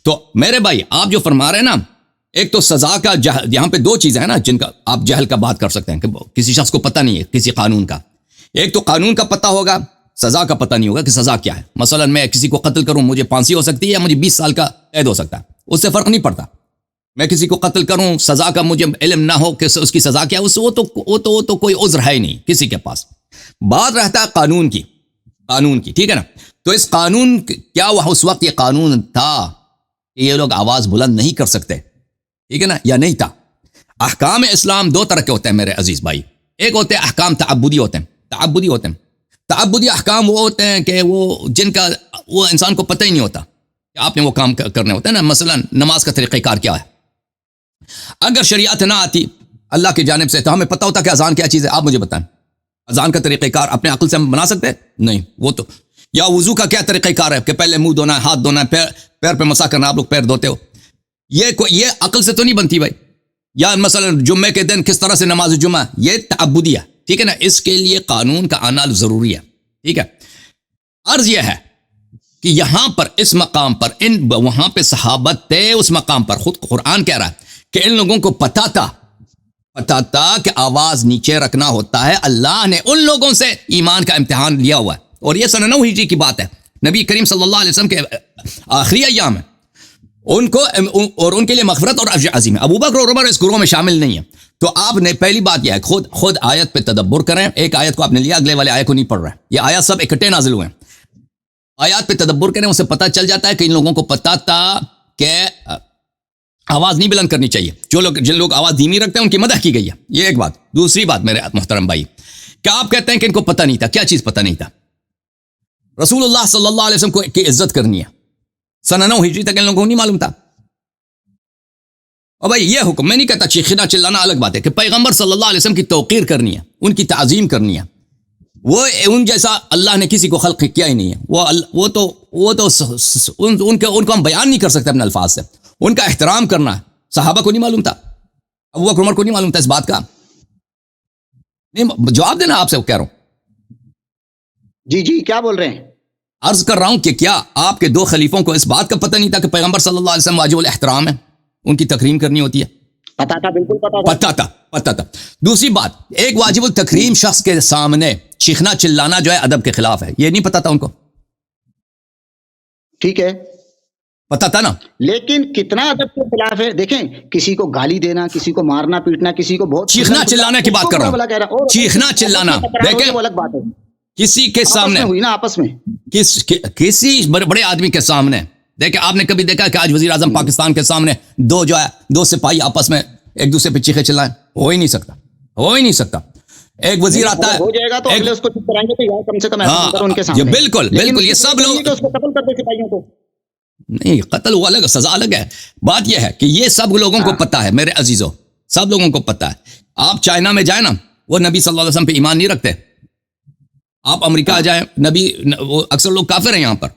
[SPEAKER 1] تو میرے بھائی آپ جو فرما رہے ہیں نا، ایک تو سزا کا یہاں پہ دو چیزیں ہیں نا جن کا آپ جہل کا بات کر سکتے ہیں کہ کسی شخص کو پتہ نہیں ہے کسی قانون کا، ایک تو قانون کا پتہ ہوگا، سزا کا پتہ نہیں ہوگا کہ سزا کیا ہے۔ مثلا میں کسی کو قتل کروں، مجھے پھانسی ہو سکتی ہے یا مجھے 20 سال کا قید ہو سکتا ہے، اس سے فرق نہیں پڑتا۔ میں کسی کو قتل کروں، سزا کا مجھے علم نہ ہو کہ اس کی سزا کیا ہے، وہ تو کوئی عذر ہے ہی نہیں کسی کے پاس۔ بات رہتا ہے قانون کی، ٹھیک ہے نا۔ تو اس قانون کیا وہ اس وقت یہ قانون تھا کہ یہ لوگ آواز بلند نہیں کر سکتے، ٹھیک ہے نا، یا نہیں تھا؟ احکام اسلام دو طرح کے ہوتے ہیں میرے عزیز بھائی، ایک ہوتے ہیں احکام تعبدی ہوتے ہیں، تعبدی احکام وہ ہوتے ہیں کہ وہ جن کا وہ انسان کو پتہ ہی نہیں ہوتا کہ آپ نے وہ کام کرنے ہوتے ہیں نا۔ مثلا نماز کا طریقہ کار کیا ہے، اگر شریعت نہ آتی اللہ کی جانب سے تو ہمیں پتہ ہوتا کہ اذان کیا چیز ہے، آپ مجھے بتائیں اذان کا طریقہ کار اپنے عقل سے ہم بنا سکتے ہیں؟ نہیں، وہ تو، یا وضو کا کیا طریقہ کار ہے کہ پہلے منہ دھونا ہے، ہاتھ دھونا ہے، پیر پہ مسح کرنا، آپ لوگ پیر دھوتے ہو، یہ عقل سے تو نہیں بنتی بھائی۔ یا مثلا جمعے کے دن کس طرح سے نماز جمعہ، یہ تعبدی ہے، ٹھیک ہے نا، اس کے لیے قانون کا آنا ضروری ہے، ٹھیک ہے۔ عرض یہ ہے کہ یہاں پر اس مقام پر وہاں پہ صحابت تھے، اس مقام پر خود قرآن کہہ رہا ہے کہ ان لوگوں کو پتا تھا کہ آواز نیچے رکھنا ہوتا ہے، اللہ نے ان لوگوں سے ایمان کا امتحان لیا ہوا ہے، اور یہ سن 9 ہجری کی بات ہے، نبی کریم صلی اللہ علیہ وسلم کے آخری ایام ہے، ان کو اور ان کے لیے مغفرت اور اجر عظیم ہے۔ ابو بکر اور عمر اس گروہ میں شامل نہیں ہیں۔ تو آپ نے پہلی بات یہ ہے خود آیت پہ تدبر کریں، ایک آیت کو آپ نے لیا، اگلے والے آیت کو نہیں پڑھ رہے ہیں، یہ آیات سب اکٹھے نازل ہوئے ہیں، آیات پہ تدبر کریں، اسے پتہ چل جاتا ہے کہ ان لوگوں کو پتہ تھا کہ آواز نہیں بلند کرنی چاہیے، جن لوگ آواز دھیمی رکھتے ہیں ان کی مدح کی گئی ہے، یہ ایک بات۔ دوسری بات میرے محترم بھائی، کیا آپ کہتے ہیں کہ ان کو پتہ نہیں تھا؟ کیا چیز پتہ نہیں تھا؟ رسول اللہ صلی اللہ علیہ وسلم کی عزت کرنی ہے، سن 9 ہجری تک ان لوگوں کو نہیں معلوم تھا۔ اور بھائی یہ حکم میں نہیں کہتا چیخنا چلانا الگ بات ہے، کہ پیغمبر صلی اللہ علیہ وسلم کی توقیر کرنی ہے، ان کی تعظیم کرنی ہے، وہ ان جیسا اللہ نے کسی کو خلق کیا ہی نہیں ہے، وہ تو ان کو ہم بیان نہیں کر سکتے اپنے الفاظ سے، ان کا احترام کرنا ہے۔ صحابہ کو نہیں معلوم تھا، ابو بکر عمر کو نہیں معلوم تھا اس بات کا؟ نہیں، جواب دینا آپ سے کہہ رہا ہوں۔
[SPEAKER 2] جی کیا بول رہے ہیں؟
[SPEAKER 1] عرض کر رہا ہوں کہ کیا آپ کے 2 خلیفوں کو اس بات کا پتہ نہیں تھا کہ پیغمبر صلی اللہ علیہ وسلم واجب الاحترام ہے، ان کی تکریم کرنی ہوتی ہے؟
[SPEAKER 2] پتا تھا، بالکل
[SPEAKER 1] پتا تھا۔ دوسری بات، ایک واجب التکریم شخص کے سامنے چیخنا چلانا جو ہے ادب کے خلاف ہے، یہ نہیں پتا تھا ان کو؟
[SPEAKER 2] ٹھیک ہے،
[SPEAKER 1] پتا تھا نا،
[SPEAKER 2] لیکن کتنا ادب کے خلاف ہے؟ دیکھیں، کسی کو گالی دینا، کسی کو مارنا پیٹنا، کسی کو بہت
[SPEAKER 1] چیخنا چلانے کی بات کر رہا ہوں، چیخنا چلانا، دیکھیں
[SPEAKER 2] وہ الگ بات ہے،
[SPEAKER 1] کسی کے سامنے
[SPEAKER 2] ہوئی نا آپس میں،
[SPEAKER 1] کسی بڑے آدمی کے سامنے، دیکھیں آپ نے کبھی دیکھا کہ آج وزیر اعظم پاکستان کے سامنے دو سپاہی آپس میں ایک دوسرے پہ چیخے چلائیں؟ ہو ہی نہیں سکتا۔ ایک وزیر آتا ہے،
[SPEAKER 2] ہو جائے گا تو اگلے اس کو چپ کرائیں گے تو یار کم سے کم ایسا ان کے سامنے،
[SPEAKER 1] بالکل یہ سب لوگ
[SPEAKER 2] اس کو قتل کر دے سپاہیوں کو،
[SPEAKER 1] نہیں، قتل وہ الگ، سزا الگ ہے۔ بات یہ ہے کہ یہ سب لوگوں کو پتہ ہے میرے عزیزوں، سب لوگوں کو پتہ ہے۔ آپ چائنا میں جائیں نا، وہ نبی صلی اللہ علیہ وسلم پہ ایمان نہیں رکھتے، آپ امریکہ جائیں، نبی وہ اکثر لوگ کافر ہیں یہاں پر،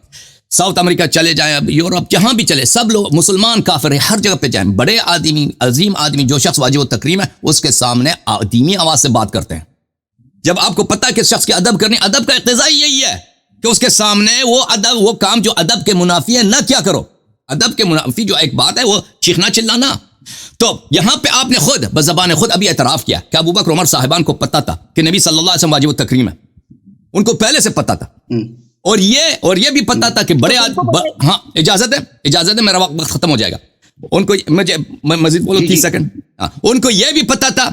[SPEAKER 1] ساؤتھ امریکہ چلے جائیں، یورپ جہاں بھی چلے، سب لوگ مسلمان کافر ہیں، ہر جگہ پہ جائیں، بڑے آدمی، عظیم آدمی، جو شخص واجب التکریم ہے، اس کے سامنے دھیمی آواز سے بات کرتے ہیں. جب آپ کو پتہ کہ شخص کی ادب کرنی، ادب کا اقتضا یہی ہے کہ اس کے سامنے وہ ادب، وہ کام جو ادب کے منافی ہے نہ کیا کرو. ادب کے منافی جو ایک بات ہے وہ چیخنا چلانا. تو یہاں پہ آپ نے خود بزبان خود ابھی اعتراف کیا کہ ابو بکر عمر صاحبان کو پتہ تھا کہ نبی صلی اللہ علیہ وسلم واجب التکریم ہے، ان کو پہلے سے پتہ تھا. اور یہ بھی پتہ تھا کہ بڑے ہاں اجازت ہے میرا وقت ختم ہو جائے گا. ان کو مجھے مزید بولو 30 سیکنڈ. ان کو یہ بھی پتہ تھا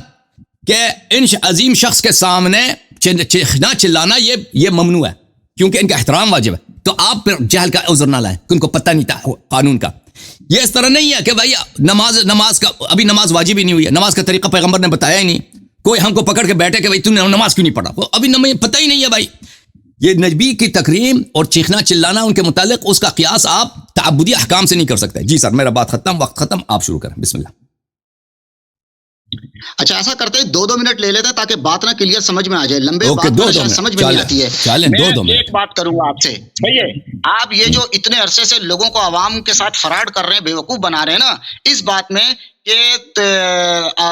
[SPEAKER 1] کہ ان عظیم شخص کے سامنے چیخنا چلانا یہ ممنوع ہے کیونکہ ان کا احترام واجب ہے. تو آپ پھر جہل کا عذر نہ لائیں کہ ان کو پتہ نہیں تھا قانون کا. یہ اس طرح نہیں ہے کہ بھائی نماز کا ابھی نماز واجب ہی نہیں ہوئی ہے، نماز کا طریقہ پیغمبر نے بتایا ہی نہیں، کوئی ہم کو پکڑ کے بیٹھے کہ بھائی تم نے نماز کیوں نہیں پڑھا، وہ ابھی پتہ ہی نہیں ہے. بھائی یہ نبی کی تکریم اور چیخنا چلانا ان کے متعلق اس کا قیاس آپ تعبدی احکام سے نہیں کر سکتے. جی سر میرا بات ختم، وقت ختم، آپ شروع کریں، بسم اللہ.
[SPEAKER 2] اچھا ایسا کرتے ہیں 2 منٹ لے لیتے ہیں تاکہ بات نہ کلیئر سمجھ میں آ جائے. لمبے
[SPEAKER 1] اوکے،
[SPEAKER 2] بات شاید سمجھ میں نہیں آتی ہے.
[SPEAKER 1] میں
[SPEAKER 2] ایک بات کروں گا آپ سے، صحیح ہے، آپ یہ جو اتنے عرصے سے لوگوں کو عوام کے ساتھ فراڈ کر رہے ہیں، بیوقوف بنا رہے ہیں نا، اس بات میں کہ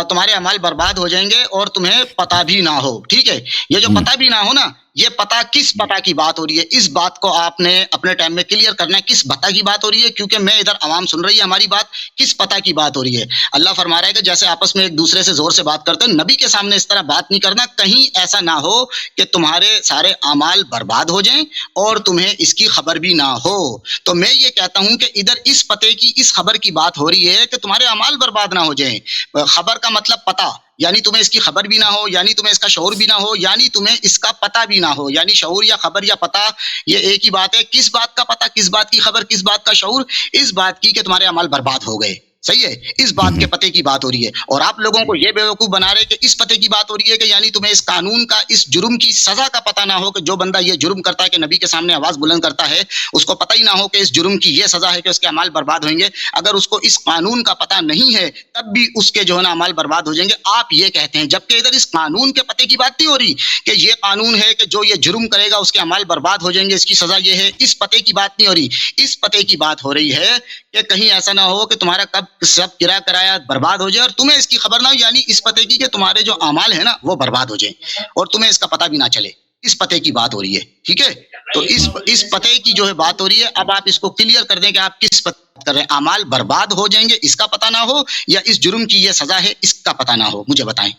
[SPEAKER 2] تمہارے اعمال برباد ہو جائیں گے اور تمہیں پتہ بھی نہ ہو. ٹھیک ہے، یہ جو پتہ بھی نہ ہو نا، یہ پتہ کس پتہ کی بات ہو رہی ہے، اس بات کو آپ نے اپنے ٹائم میں کلیئر کرنا ہے. کس پتہ کی بات ہو رہی ہے؟ کیونکہ میں ادھر عوام سن رہی ہے ہماری بات، کس پتہ کی بات ہو رہی ہے. اللہ فرما رہا ہے کہ جیسے آپس میں ایک دوسرے سے زور سے بات کرتے ہیں، نبی کے سامنے اس طرح بات نہیں کرنا، کہیں ایسا نہ ہو کہ تمہارے سارے اعمال برباد ہو جائیں اور تمہیں اس کی خبر بھی نہ ہو. تو میں یہ کہتا ہوں کہ ادھر اس پتے کی، اس خبر کی بات ہو رہی ہے کہ تمہارے اعمال برباد نہ ہو جائیں. خبر کا مطلب پتہ، یعنی تمہیں اس کی خبر بھی نہ ہو، یعنی تمہیں اس کا شعور بھی نہ ہو، یعنی تمہیں اس کا پتہ بھی نہ ہو. یعنی شعور یا خبر یا پتہ یہ ایک ہی بات ہے. کس بات کا پتہ، کس بات کی خبر، کس بات کا شعور؟ اس بات کی کہ تمہارے اعمال برباد ہو گئے. صحیح ہے، اس بات کے پتے کی بات ہو رہی ہے. اور آپ لوگوں کو یہ بیوقوف بنا رہے کہ اس پتے کی بات ہو رہی ہے کہ یعنی تمہیں اس قانون کا، اس جرم کی سزا کا پتہ نہ ہو، کہ جو بندہ یہ جرم کرتا ہے کہ نبی کے سامنے آواز بلند کرتا ہے، اس کو پتہ ہی نہ ہو کہ اس جرم کی یہ سزا ہے کہ اس کے اعمال برباد ہوئیں گے. اگر اس کو اس قانون کا پتہ نہیں ہے تب بھی اس کے جو ہے نا اعمال برباد ہو جائیں گے. آپ یہ کہتے ہیں، جبکہ ادھر اس قانون کے پتے کی بات نہیں ہو رہی کہ یہ قانون ہے کہ جو یہ جرم کرے گا اس کے اعمال برباد ہو جائیں گے، اس کی سزا یہ ہے. اس پتے کی بات نہیں ہو رہی. اس پتے کی بات ہو رہی ہے کہ کہیں ایسا نہ ہو کہ تمہارا کب سب کرایہ برباد ہو جائے اور تمہیں اس کی خبر نہ ہو. یعنی اس پتے کی کہ تمہارے جو اعمال ہیں نا وہ برباد ہو جائیں اور تمہیں اس کا پتہ بھی نہ چلے. اس پتے کی بات ہو رہی ہے. ٹھیک ہے، تو اس پتے کی جو ہے بات ہو رہی ہے. اب آپ اس کو کلیئر کر دیں کہ آپ کس پتے کر رہے ہیں. اعمال برباد ہو جائیں گے اس کا پتہ نہ ہو، یا اس جرم کی یہ سزا ہے اس کا پتہ نہ ہو؟ مجھے بتائیں.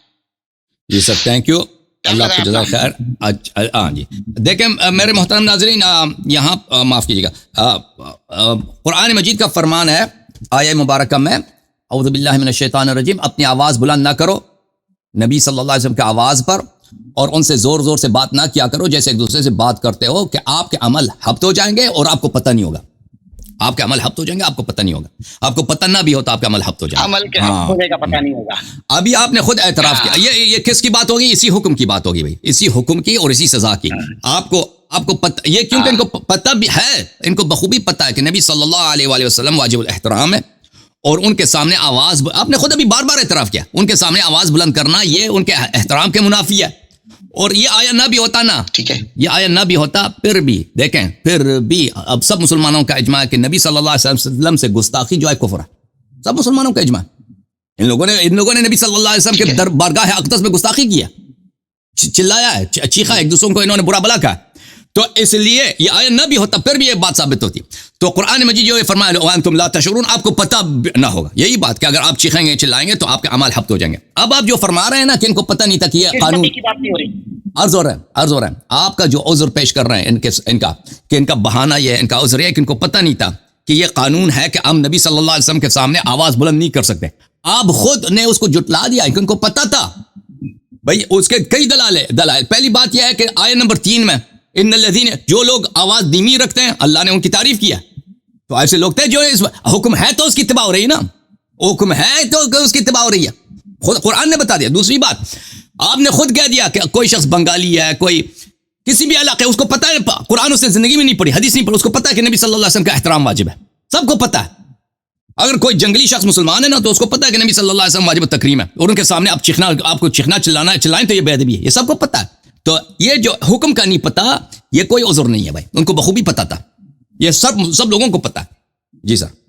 [SPEAKER 1] جی سر، تھینک یو، اللہ آپ کو جزاک خیر. ہاں جی، دیکھیں میرے محترم ناظرین، یہاں معاف کیجیے گا، قرآن مجید کا فرمان ہے آیہ مبارکہ میں، اعوذ باللہ من الشیطان الرجیم، اپنی آواز بلند نہ کرو نبی صلی اللہ علیہ وسلم کی آواز پر، اور ان سے زور زور سے بات نہ کیا کرو جیسے ایک دوسرے سے بات کرتے ہو، کہ آپ کے عمل ہبط ہو جائیں گے اور آپ کو پتہ نہیں ہوگا. آپ کے عمل ہبط ہو جائیں گے، آپ کو پتہ نہیں ہوگا. آپ کو پتہ نہ بھی ہوتا آپ کا عمل ہبط ہو جائے گا،
[SPEAKER 2] عمل کے ہونے کا پتہ نہیں ہوگا.
[SPEAKER 1] ابھی آپ نے خود اعتراف کیا. یہ کس کی بات ہوگی؟ اسی حکم کی بات ہوگی بھائی، اسی حکم کی اور اسی سزا کی. آپ کو پتہ، یہ کیونکہ ان کو پتہ بھی ہے، ان کو بخوبی پتہ ہے کہ نبی صلی اللہ علیہ وآلہ وسلم واجب الاحترام ہے، اور ان کے سامنے آواز، آپ نے خود ابھی بار بار اعتراف کیا، ان کے سامنے آواز بلند کرنا یہ ان کے احترام کے منافی ہے. اور یہ آیا نہ بھی ہوتا نا،
[SPEAKER 2] ٹھیک ہے،
[SPEAKER 1] یہ آیا نہ بھی ہوتا پھر بھی دیکھیں، پھر بھی اب سب مسلمانوں کا اجماع ہے کہ نبی صلی اللہ علیہ وسلم سے گستاخی جو ہے کفر ہے. سب مسلمانوں کا اجماع. ان لوگوں نے نبی صلی اللہ علیہ وسلم کے بارگاہ اقدس میں گستاخی کیا، چلایا ہے، چیخا، ایک دوسروں کو انہوں نے برا بلا کہا. تو اس لیے یہ آیا نہ بھی ہوتا پھر بھی یہ بات ثابت ہوتی. تو قرآن مجید جو فرمایا وَأَنْتُمْ لَا تَشْعُرُونَ، آپ کو پتہ نہ ہوگا. یہی بات کہ اگر آپ چیخیں گے چلائیں گے تو آپ کے اعمال ہبط ہو جائیں گے. اب آپ جو فرما رہے ہیں نا کہ ان کو پتہ نہیں تھا کہ یہ قانون، عرض ہو رہا ہے آپ کا جو عذر پیش کر رہے ہیں ان کا بہانہ یہ ہے، ان کا عذر یہ ہے کہ ان کو پتہ نہیں تھا کہ یہ قانون ہے کہ ہم نبی صلی اللہ علیہ وسلم کے سامنے آواز بلند نہیں کر سکتے. آپ خود نے اس کو جٹلا دیا کہ ان کو پتہ تھا. بھائی اس کے کئی دلائل. پہلی بات یہ ہے کہ آیت نمبر 3 میں ان الذین، جو لوگ آواز دھیمی رکھتے ہیں اللہ نے ان کی تعریف کیا. تو ایسے لوگ تھے جو اس حکم ہے تو اس کی اتباع ہو رہی ہے نا، حکم ہے تو اس کی اتباع ہو رہی ہے، خود قرآن نے بتا دیا. دوسری بات، آپ نے خود کہہ دیا کہ کوئی شخص بنگالی ہے، کوئی کسی بھی علاقے، اس کو پتہ ہے قرآن اس نے زندگی میں نہیں پڑھی، حدیث نہیں پڑھی، اس کو پتہ ہے کہ نبی صلی اللہ علیہ وسلم کا احترام واجب ہے. سب کو پتہ ہے. اگر کوئی جنگلی شخص مسلمان ہے نا تو اس کو پتہ ہے کہ نبی صلی اللہ علیہ وسلم واجب التکریم ہے، اور ان کے سامنے آپ کو چیخنا چلائیں تو یہ بے ادبی ہے. یہ سب کو پتہ ہے. تو یہ جو حکم کا نہیں پتا یہ کوئی عذر نہیں ہے بھائی، ان کو بخوبی پتا تھا، یہ سب لوگوں کو پتا ہے۔ جی سر۔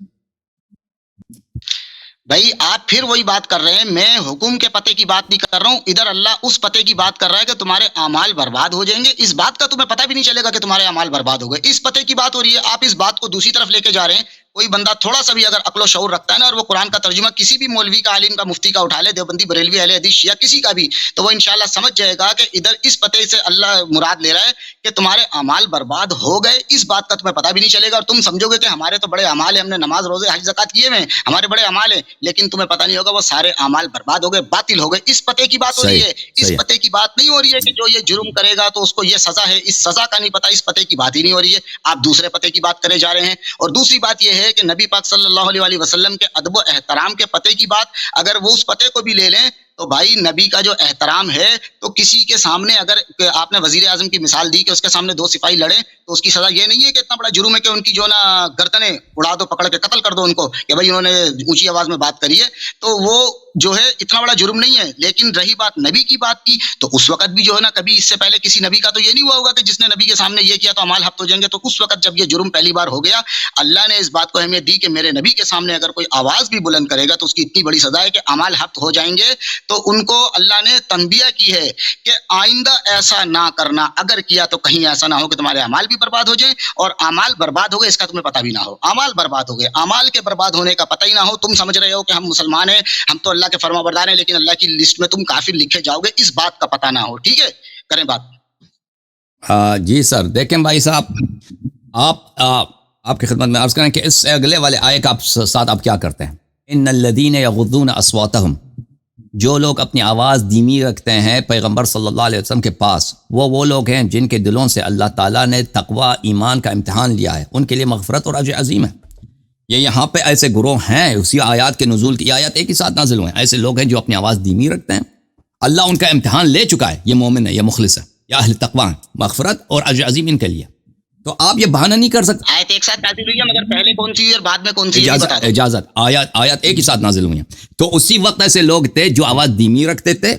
[SPEAKER 2] بھائی آپ پھر وہی بات کر رہے ہیں، میں حکم کے پتے کی بات نہیں کر رہا ہوں، ادھر اللہ اس پتے کی بات کر رہا ہے کہ تمہارے اعمال برباد ہو جائیں گے، اس بات کا تمہیں پتہ بھی نہیں چلے گا کہ تمہارے اعمال برباد ہو گئے، اس پتے کی بات ہو رہی ہے، آپ اس بات کو دوسری طرف لے کے جا رہے ہیں۔ کوئی بندہ تھوڑا سا بھی اگر عقل و شعور رکھتا ہے نا، اور وہ قرآن کا ترجمہ کسی بھی مولوی کا، عالم کا، مفتی کا اٹھا لے، دیوبندی، بریلوی، اہل حدیث، شیعہ، کسی کا بھی، تو وہ انشاءاللہ سمجھ جائے گا کہ ادھر اس پتے سے اللہ مراد لے رہا ہے کہ تمہارے اعمال برباد ہو گئے، اس بات کا تمہیں پتہ بھی نہیں چلے گا، اور تم سمجھو گے کہ ہمارے تو بڑے اعمال ہیں، ہم نے نماز، روزے، حج، زکات کیے ہوئے ہیں، ہمارے بڑے اعمال ہیں، لیکن تمہیں پتہ نہیں ہوگا وہ سارے اعمال برباد ہو گئے، باطل ہو گئے۔ اس پتے کی بات ہو رہی
[SPEAKER 1] صحیح،
[SPEAKER 2] ہے، اس
[SPEAKER 1] صحیح۔
[SPEAKER 2] پتے کی بات نہیں ہو رہی ہے کہ جو یہ جرم کرے گا تو اس کو یہ سزا ہے، اس سزا کا نہیں پتا، اس پتے کی بات ہی نہیں ہو رہی ہے، آپ دوسرے پتے کی بات کرے جا رہے ہیں۔ اور دوسری بات یہ ہے کہ نبی پاک صلی اللہ علیہ وسلم کے ادب و احترام کے پتے کی بات، اگر وہ اس پتے کو بھی لے لیں تو بھائی نبی کا جو احترام ہے، تو کسی کے سامنے اگر آپ نے وزیر اعظم کی مثال دی کہ اس کے سامنے دو سپاہی لڑے تو اس کی سزا یہ نہیں ہے کہ اتنا بڑا جرم ہے کہ ان کی جو نا گردنیں اڑا دو، پکڑ کے قتل کر دو ان کو، کہ بھائی انہوں نے اونچی آواز میں بات کری ہے، تو وہ جو ہے اتنا بڑا جرم نہیں ہے۔ لیکن رہی بات نبی کی بات کی، تو اس وقت بھی جو ہے نا کبھی اس سے پہلے کسی نبی کا تو یہ نہیں ہوا ہوگا کہ جس نے نبی کے سامنے یہ کیا تو اعمال ہفت ہو جائیں گے، تو اس وقت جب یہ جرم پہلی بار ہو گیا، اللہ نے اس بات کو اہمیت دی کہ میرے نبی کے سامنے اگر کوئی آواز بھی بلند کرے گا تو اس کی اتنی بڑی سزا ہے کہ اعمال ہفت ہو جائیں گے۔ تو ان کو اللہ نے تنبیہ کی ہے کہ آئندہ ایسا نہ کرنا، اگر کیا تو کہیں ایسا نہ ہو کہ تمہارے اعمال بھی برباد ہو جائیں، اور اعمال برباد ہو گئے اس کا تمہیں پتہ بھی نہ ہو، اعمال برباد ہو گئے، اعمال کے برباد ہونے کا پتہ ہی نہ ہو، تم سمجھ رہے ہو کہ ہم مسلمان ہیں، ہم تو اللہ کے فرما بردار ہیں، لیکن اللہ کی لسٹ میں تم کافر لکھے جاؤ گے، اس بات کا پتہ نہ ہو۔ ٹھیک ہے، کریں بات۔
[SPEAKER 1] جی سر، دیکھیں بھائی صاحب، آپ کی خدمت میں عرض کریں کہ اس سے اگلے والے آئے کا ساتھ آپ کیا کرتے ہیں؟ ان الذین یغضون اصواتهم، جو لوگ اپنی آواز دھیمی رکھتے ہیں پیغمبر صلی اللہ علیہ وسلم کے پاس، وہ لوگ ہیں جن کے دلوں سے اللہ تعالیٰ نے تقوی، ایمان کا امتحان لیا ہے، ان کے لیے مغفرت اور اجر عظیم ہے۔ یہ یہاں پہ ایسے گروہ ہیں، اسی آیات کے نزول کی آیات ایک ہی ساتھ نازل ہوئے ہیں، ایسے لوگ ہیں جو اپنی آواز دھیمی رکھتے ہیں، اللہ ان کا امتحان لے چکا ہے، یہ مومن ہے، یہ مخلص ہے، یہ اہل تقوی ہیں، مغفرت اور اجر عظیم ان کے لیے۔ تو آپ یہ بہانہ نہیں کر سکتے۔
[SPEAKER 2] آیت ایک ساتھ نازل ہوئی ہے، مگر پہلے کون سی اور بعد میں کون سی ہے بتا دو۔
[SPEAKER 1] اجازت، آیات ایک ہی ساتھ نازل ہوئی ہیں۔ تو اسی وقت ایسے لوگ تھے جو آواز دھیمی رکھتے تھے،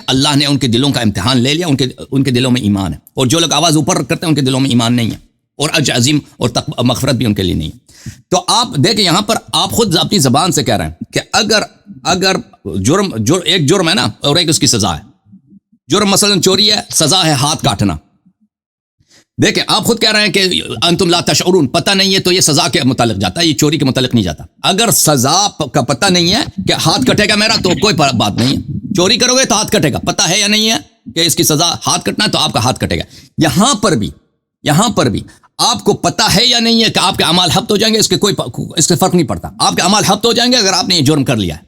[SPEAKER 1] اللہ نے ان کے دلوں کا امتحان لے لیا، ان کے دلوں میں ایمان ہے، اور جو لوگ آواز اوپر کرتے ہیں ان کے دلوں میں ایمان نہیں ہے، اور اجر عظیم اور مغفرت بھی ان کے لیے نہیں ہے۔ تو آپ دیکھیں یہاں پر آپ خود اپنی زبان سے کہہ رہے ہیں کہ اگر ایک جرم ہے نا اور ایک اس کی سزا ہے، جرم مثلا چوری ہے، سزا ہے ہاتھ کاٹنا۔ دیکھیں آپ خود کہہ رہے ہیں کہ انتم لا تشعرون، پتہ نہیں ہے تو یہ سزا کے متعلق جاتا ہے، یہ چوری کے متعلق نہیں جاتا۔ اگر سزا کا پتہ نہیں ہے کہ ہاتھ کٹے گا میرا تو کوئی بات نہیں ہے، چوری کرو گے تو ہاتھ کٹے گا، پتہ ہے یا نہیں ہے کہ اس کی سزا ہاتھ کٹنا ہے تو آپ کا ہاتھ کٹے گا۔ یہاں پر بھی آپ کو پتہ ہے یا نہیں ہے کہ آپ کے اعمال ہفت ہو جائیں گے، اس سے فرق نہیں پڑتا، آپ کے اعمال ہفت ہو جائیں گے اگر آپ نے یہ جرم کر لیا ہے۔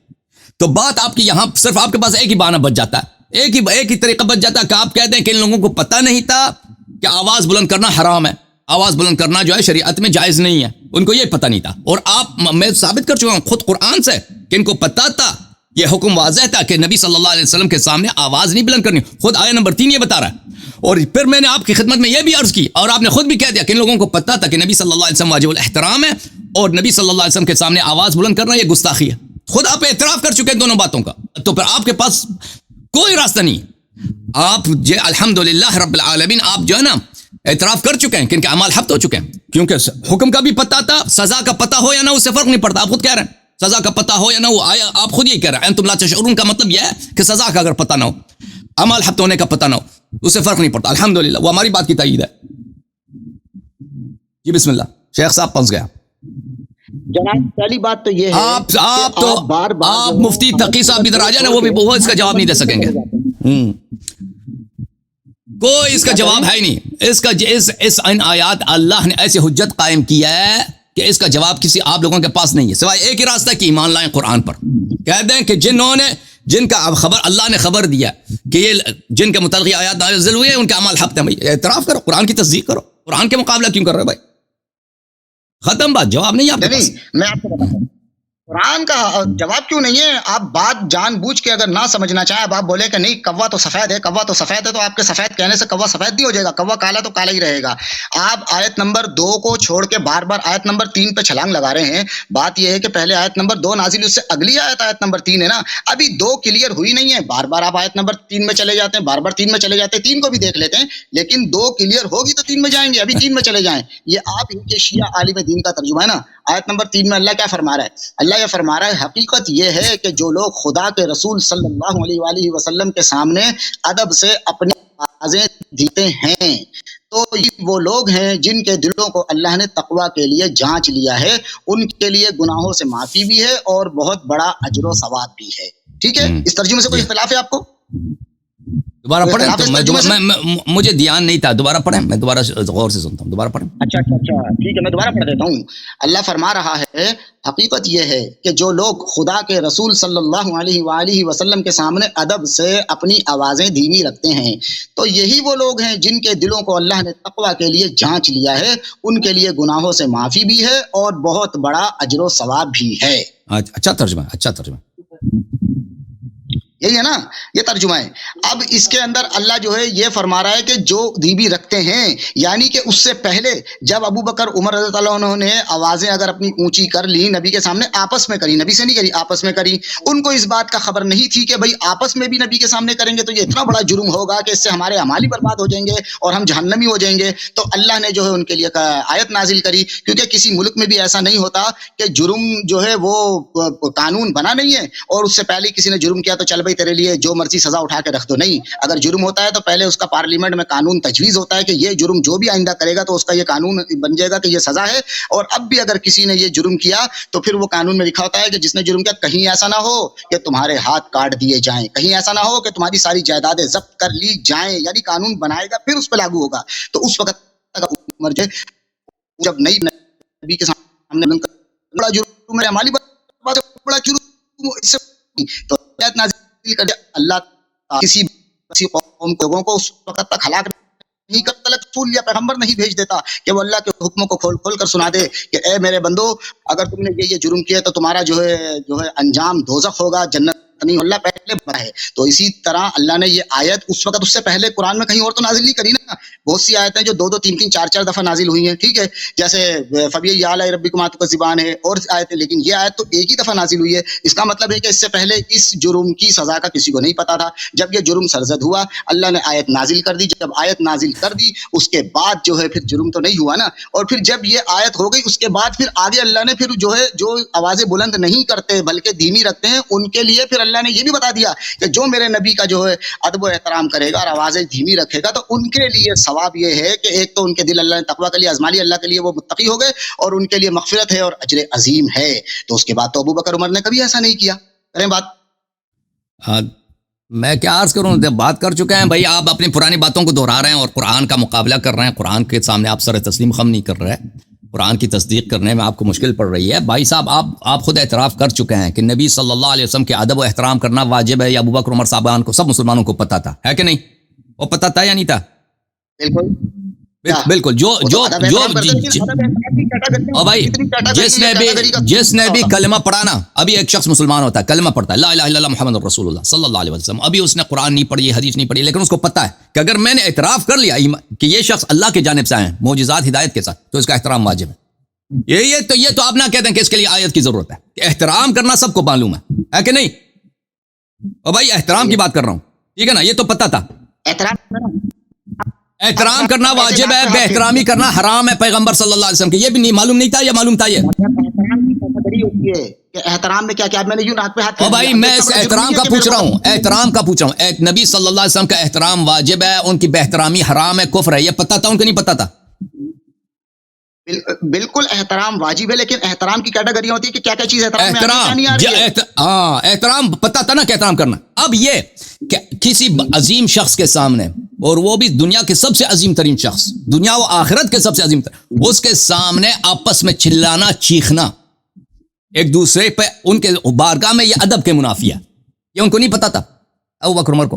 [SPEAKER 1] تو بات آپ کی یہاں صرف آپ کے پاس ایک ہی بہانہ بچ جاتا ہے، ایک ہی طریقہ بچ جاتا ہے کہ آپ کہتے ہیں کہ ان لوگوں کو پتہ نہیں تھا کہ آواز بلند کرنا حرام ہے، آواز بلند کرنا جو ہے شریعت میں جائز نہیں ہے، ان کو یہ پتہ نہیں تھا۔ اور میں ثابت کر چکا ہوں خود قرآن سے کہ ان کو پتہ تھا، یہ حکم واضح تھا کہ نبی صلی اللہ علیہ وسلم کے سامنے آواز نہیں بلند کرنی، خود آیت نمبر 3 یہ بتا رہا ہے۔ اور پھر میں نے آپ کی خدمت میں یہ بھی عرض کی اور آپ نے خود بھی کہہ دیا کہ ان لوگوں کو پتہ تھا کہ نبی صلی اللہ علیہ وسلم واجب الاحترام ہے، اور نبی صلی اللہ علیہ وسلم کے سامنے آواز بلند کرنا یہ گستاخی ہے۔ خود آپ اعتراف کر چکے ہیں دونوں باتوں کا، تو پھر آپ کے پاس کوئی راستہ نہیں ہے۔ آپ الحمدللہ رب العالمین، آپ جو ہے نا اعتراف کر چکے ہیں کہ ان کے اعمال ہفت ہو چکے ہیں، کیونکہ حکم کا بھی پتہ تھا، سزا کا پتہ ہو یا نہ اس سے فرق نہیں پڑتا۔ آپ خود کہہ رہے ہیں سزا کا پتہ ہو یا نہ ہو، آیا آپ خود یہ کہہ رہے ہیں انتم لا تشعرون کا مطلب یہ ہے کہ سزا کا اگر پتہ نہ ہو، اعمال ہفت ہونے کا پتہ نہ ہو، اس سے فرق نہیں پڑتا۔ الحمدللہ وہ ہماری بات کی تائید ہے۔ جی بسم اللہ، شیخ صاحب پہنچ گیا۔
[SPEAKER 2] جناب پہلی بات تو یہ ہے
[SPEAKER 1] آپ مفتی تقی صاحب ادھر آ جائیں نا، وہ اس کا جواب نہیں دے سکیں گے، کوئی اس کا جواب ہے ہی نہیں۔ اس ان آیات اللہ نے ایسی حجت قائم کیا ہے کہ اس کا جواب کسی آپ لوگوں کے پاس نہیں ہے، سوائے ایک ہی راستہ کہ ایمان لائیں قرآن پر، کہہ دیں کہ جن کا خبر اللہ نے خبر دیا کہ یہ جن کے متعلق آیات نازل ہوئی ہیں ان کے اعمال ہفت ہیں، بھائی اعتراف کرو، قرآن کی تصدیق کرو، قرآن کے مقابلہ کیوں کر رہے ہو بھائی؟ ختم بات، جواب نہیں آپ کے پاس۔
[SPEAKER 2] میں آپ کو بتاتا ہوں قرآن کا جواب کیوں نہیں ہے؟ آپ بات جان بوجھ کے اگر نہ سمجھنا چاہیں، اب آپ بولے کہ نہیں کوا تو سفید ہے، کوا تو سفید ہے، تو آپ کے سفید کہنے سے کوا سفید نہیں ہو جائے گا، کوا کالا تو کالا ہی رہے گا۔ آپ آیت نمبر 2 کو چھوڑ کے بار بار آیت نمبر 3 پہ چھلانگ لگا رہے ہیں۔ بات یہ ہے کہ پہلے آیت نمبر 2 نازل، اس سے اگلی آیت نمبر 3 ہے نا، ابھی 2 کلیئر ہوئی نہیں ہے، بار بار آپ آیت نمبر 3 میں چلے جاتے ہیں، بار بار 3 میں چلے جاتے ہیں، 3 کو بھی دیکھ لیتے ہیں، لیکن 2 کلیئر ہوگی تو 3 میں جائیں گے، ابھی 3 میں چلے جائیں۔ یہ آپ ان کے شیعہ عالم دین کا ترجمہ ہے نا۔ آیت نمبر 3 میں اللہ کیا فرما رہا ہے؟ اللہ یہ فرما رہا ہے حقیقت یہ ہے کہ جو لوگ خدا کے رسول صلی اللہ علیہ وآلہ وسلم کے سامنے ادب سے اپنی آوازیں دیتے ہیں، تو یہ وہ لوگ ہیں جن کے دلوں کو اللہ نے تقوی کے لیے جانچ لیا ہے، ان کے لیے گناہوں سے معافی بھی ہے اور بہت بڑا اجر و ثواب بھی ہے۔ ٹھیک ہے، اس ترجمے سے کوئی اختلاف ہے آپ کو؟
[SPEAKER 1] دوبارہ پڑھیں تو مجھے دھیان نہیں تھا، دوبارہ پڑھیں، میں دوبارہ غور سے سنتا ہوں، دوبارہ پڑھیں۔
[SPEAKER 2] اچھا ٹھیک ہے، میں دوبارہ پڑھ دیتا ہوں۔ اللہ فرما رہا ہے حقیقت یہ ہے کہ جو لوگ خدا کے رسول صلی اللہ علیہ وآلہ وسلم کے سامنے ادب سے اپنی آوازیں دھیمی رکھتے ہیں، تو یہی وہ لوگ ہیں جن کے دلوں کو اللہ نے تقوی کے لیے جانچ لیا ہے، ان کے لیے گناہوں سے معافی بھی ہے اور بہت بڑا اجر و ثواب بھی ہے۔
[SPEAKER 1] اچھا ترجمہ، اچھا ترجمہ،
[SPEAKER 2] یہی ہے نا، یہ ترجمہ ہے۔ اب اس کے اندر اللہ جو ہے یہ فرما رہا ہے کہ جو دھیمی رکھتے ہیں، یعنی کہ اس سے پہلے جب ابو بکر عمر رضی اللہ عنہ نے آوازیں اگر اپنی اونچی کر لی نبی کے سامنے، آپس میں کری، نبی سے نہیں کری، آپس میں کری، ان کو اس بات کا خبر نہیں تھی کہ بھئی آپس میں بھی نبی کے سامنے کریں گے تو یہ اتنا بڑا جرم ہوگا کہ اس سے ہمارے اعمال ہی برباد ہو جائیں گے اور ہم جہنمی ہو جائیں گے۔ تو اللہ نے جو ہے ان کے لیے آیت نازل کری، کیونکہ کسی ملک میں بھی ایسا نہیں ہوتا کہ جرم جو ہے وہ قانون بنا نہیں ہے اور اس سے پہلے کسی نے جرم کیا تو چل بھائی تیرے لیے جو مرضی سزا اٹھا کے رکھ دو، نہیں، اگر جرم ہوتا ہے تو پہلے اس کا پارلیمنٹ میں قانون تجویز ہوتا ہے کہ یہ جرم جو بھی آئندہ کرے گا تو اس کا یہ قانون بن جائے گا کہ یہ سزا ہے۔ اور اب بھی اگر کسی نے یہ جرم کیا تو پھر وہ قانون میں لکھا ہوتا ہے کہ جس نے جرم کیا کہیں ایسا نہ ہو کہ تمہارے ہاتھ کاٹ دیے جائیں، کہیں ایسا نہ ہو کہ تمہاری ساری جائیدادیں ضبط کر لی جائیں، یعنی قانون بنائے گا پھر اس پہ لاگو ہوگا۔ تو اس وقت عمر جب نئی نبی کے سامنے بڑا جرم ہے، مالی بڑا جرم، تو اللہ کسی قوم کو اس وقت تک ہلاک نہیں کرتا، رسول یا پیغمبر نہیں بھیج دیتا کہ وہ اللہ کے حکموں کو کھول کھول کر سنا دے کہ اے میرے بندو اگر تم نے یہ جرم کیا تو تمہارا جو ہے انجام دوزخ ہوگا، جنت نہیں، اللہ پہلے بڑا ہے۔ تو اسی طرح اللہ نے یہ آیت اس وقت اس سے پہلے قرآن میں کہیں اور تو نازل نہیں کری نا، بہت سی آیتیں جو 2 2 3 3 4 4 دفعہ نازل ہوئی ہیں، ٹھیک ہے، جیسے فبی اعلی ربکما تکذبان ہے اور آیتیں، لیکن یہ آیت تو ایک ہی دفعہ نازل ہوئی ہے۔ اس کا مطلب ہے کہ اس سے پہلے اس جرم کی سزا کا کسی کو نہیں پتا تھا۔ جب یہ جرم سرزد ہوا اللہ نے آیت نازل کر دی، جب آیت نازل کر دی اس کے بعد جو ہے پھر جرم تو نہیں ہوا نا، اور پھر جب یہ آیت ہو گئی اس کے بعد پھر آگے اللہ نے پھر جو ہے جو آوازیں بلند نہیں کرتے بلکہ دھیمی رکھتے ہیں ان کے لیے پھر اللہ نے یہ بھی بتا دیا کہ جو میرے نبی کا جو ہے ادب و احترام کرے گا اور آوازیں دھیمی رکھے گا تو ان کے لیے ثواب یہ ہے کہ ایک تو ان کے دل اللہ نے تقوی کے لیے آزما لیا، اللہ کے لیے وہ متقی ہو گئے اور ان کے لیے مغفرت ہے اور اجر عظیم ہے۔ تو اس کے بعد تو ابو بکر عمر نے کبھی ایسا نہیں کیا۔ کریں بات،
[SPEAKER 1] میں کیا عرض کروں، بات کر چکے ہیں بھائی، آپ اپنی پرانی باتوں کو دہرا رہے ہیں اور قرآن کا مقابلہ کر رہے ہیں، قرآن کے سامنے آپ سر تسلیم خم نہیں کر رہے، قرآن کی تصدیق کرنے میں آپ کو مشکل پڑ رہی ہے۔ بھائی صاحب آپ خود اعتراف کر چکے ہیں کہ نبی صلی اللہ علیہ وسلم کے ادب و احترام کرنا واجب ہے، یا ابو بکر عمر صاحبان کو سب مسلمانوں کو پتا تھا، ہے کہ نہیں؟ وہ پتا تھا یا نہیں تھا؟ بالکل، اور بھائی جس نے بھی کلمہ پڑھا نا، ابھی ایک شخص مسلمان ہوتا ہے کلمہ پڑھتا ہے لا الہ الا اللہ محمد رسول اللہ صلی اللہ علیہ وسلم، ابھی اس نے قرآن نہیں پڑھی، حدیث نہیں پڑھی، لیکن اس کو پتا ہے کہ اگر میں نے اعتراف کر لیا کہ یہ شخص اللہ کی جانب سے آئے ہیں معجزات ہدایت کے ساتھ تو اس کا احترام واجب ہے۔ یہ تو آپ نہ کہتے ہیں کہ اس کے لیے آیت کی ضرورت ہے، کہ احترام کرنا سب کو معلوم ہے کہ نہیں؟ اور بھائی احترام کی بات کر رہا ہوں، ٹھیک ہے نا، یہ تو پتا تھا احترام کرنا واجب ہے، بے احترامی کرنا حرام ہے پیغمبر صلی اللہ علیہ وسلم کے، یہ بھی نہیں معلوم نہیں تھا یا معلوم تھا؟ یہ
[SPEAKER 2] احترام میں کیا میں نے یوں ہاتھ پہ ہاتھ،
[SPEAKER 1] بھائی میں اس احترام کا پوچھ رہا ہوں، نبی صلی اللہ علیہ وسلم کا احترام واجب ہے، ان کی بے احترامی حرام ہے، کفر ہے، یہ پتا تھا ان کو نہیں پتا تھا؟
[SPEAKER 2] بالکل احترام واجب ہے، لیکن احترام کی کیٹیگریاں ہوتی ہے کہ کیا کیا چیز
[SPEAKER 1] احترام پتا تھا نا کہ احترام کرنا۔ اب یہ کہ کسی عظیم شخص کے سامنے، اور وہ بھی دنیا کے سب سے عظیم ترین شخص، دنیا و آخرت کے سب سے عظیم ترین، اس کے سامنے آپس میں چلانا چیخنا ایک دوسرے پہ، ان کے بارگاہ میں یہ ادب کے منافی ہے، یہ ان کو نہیں پتا تھا ابو بکر عمر کو؟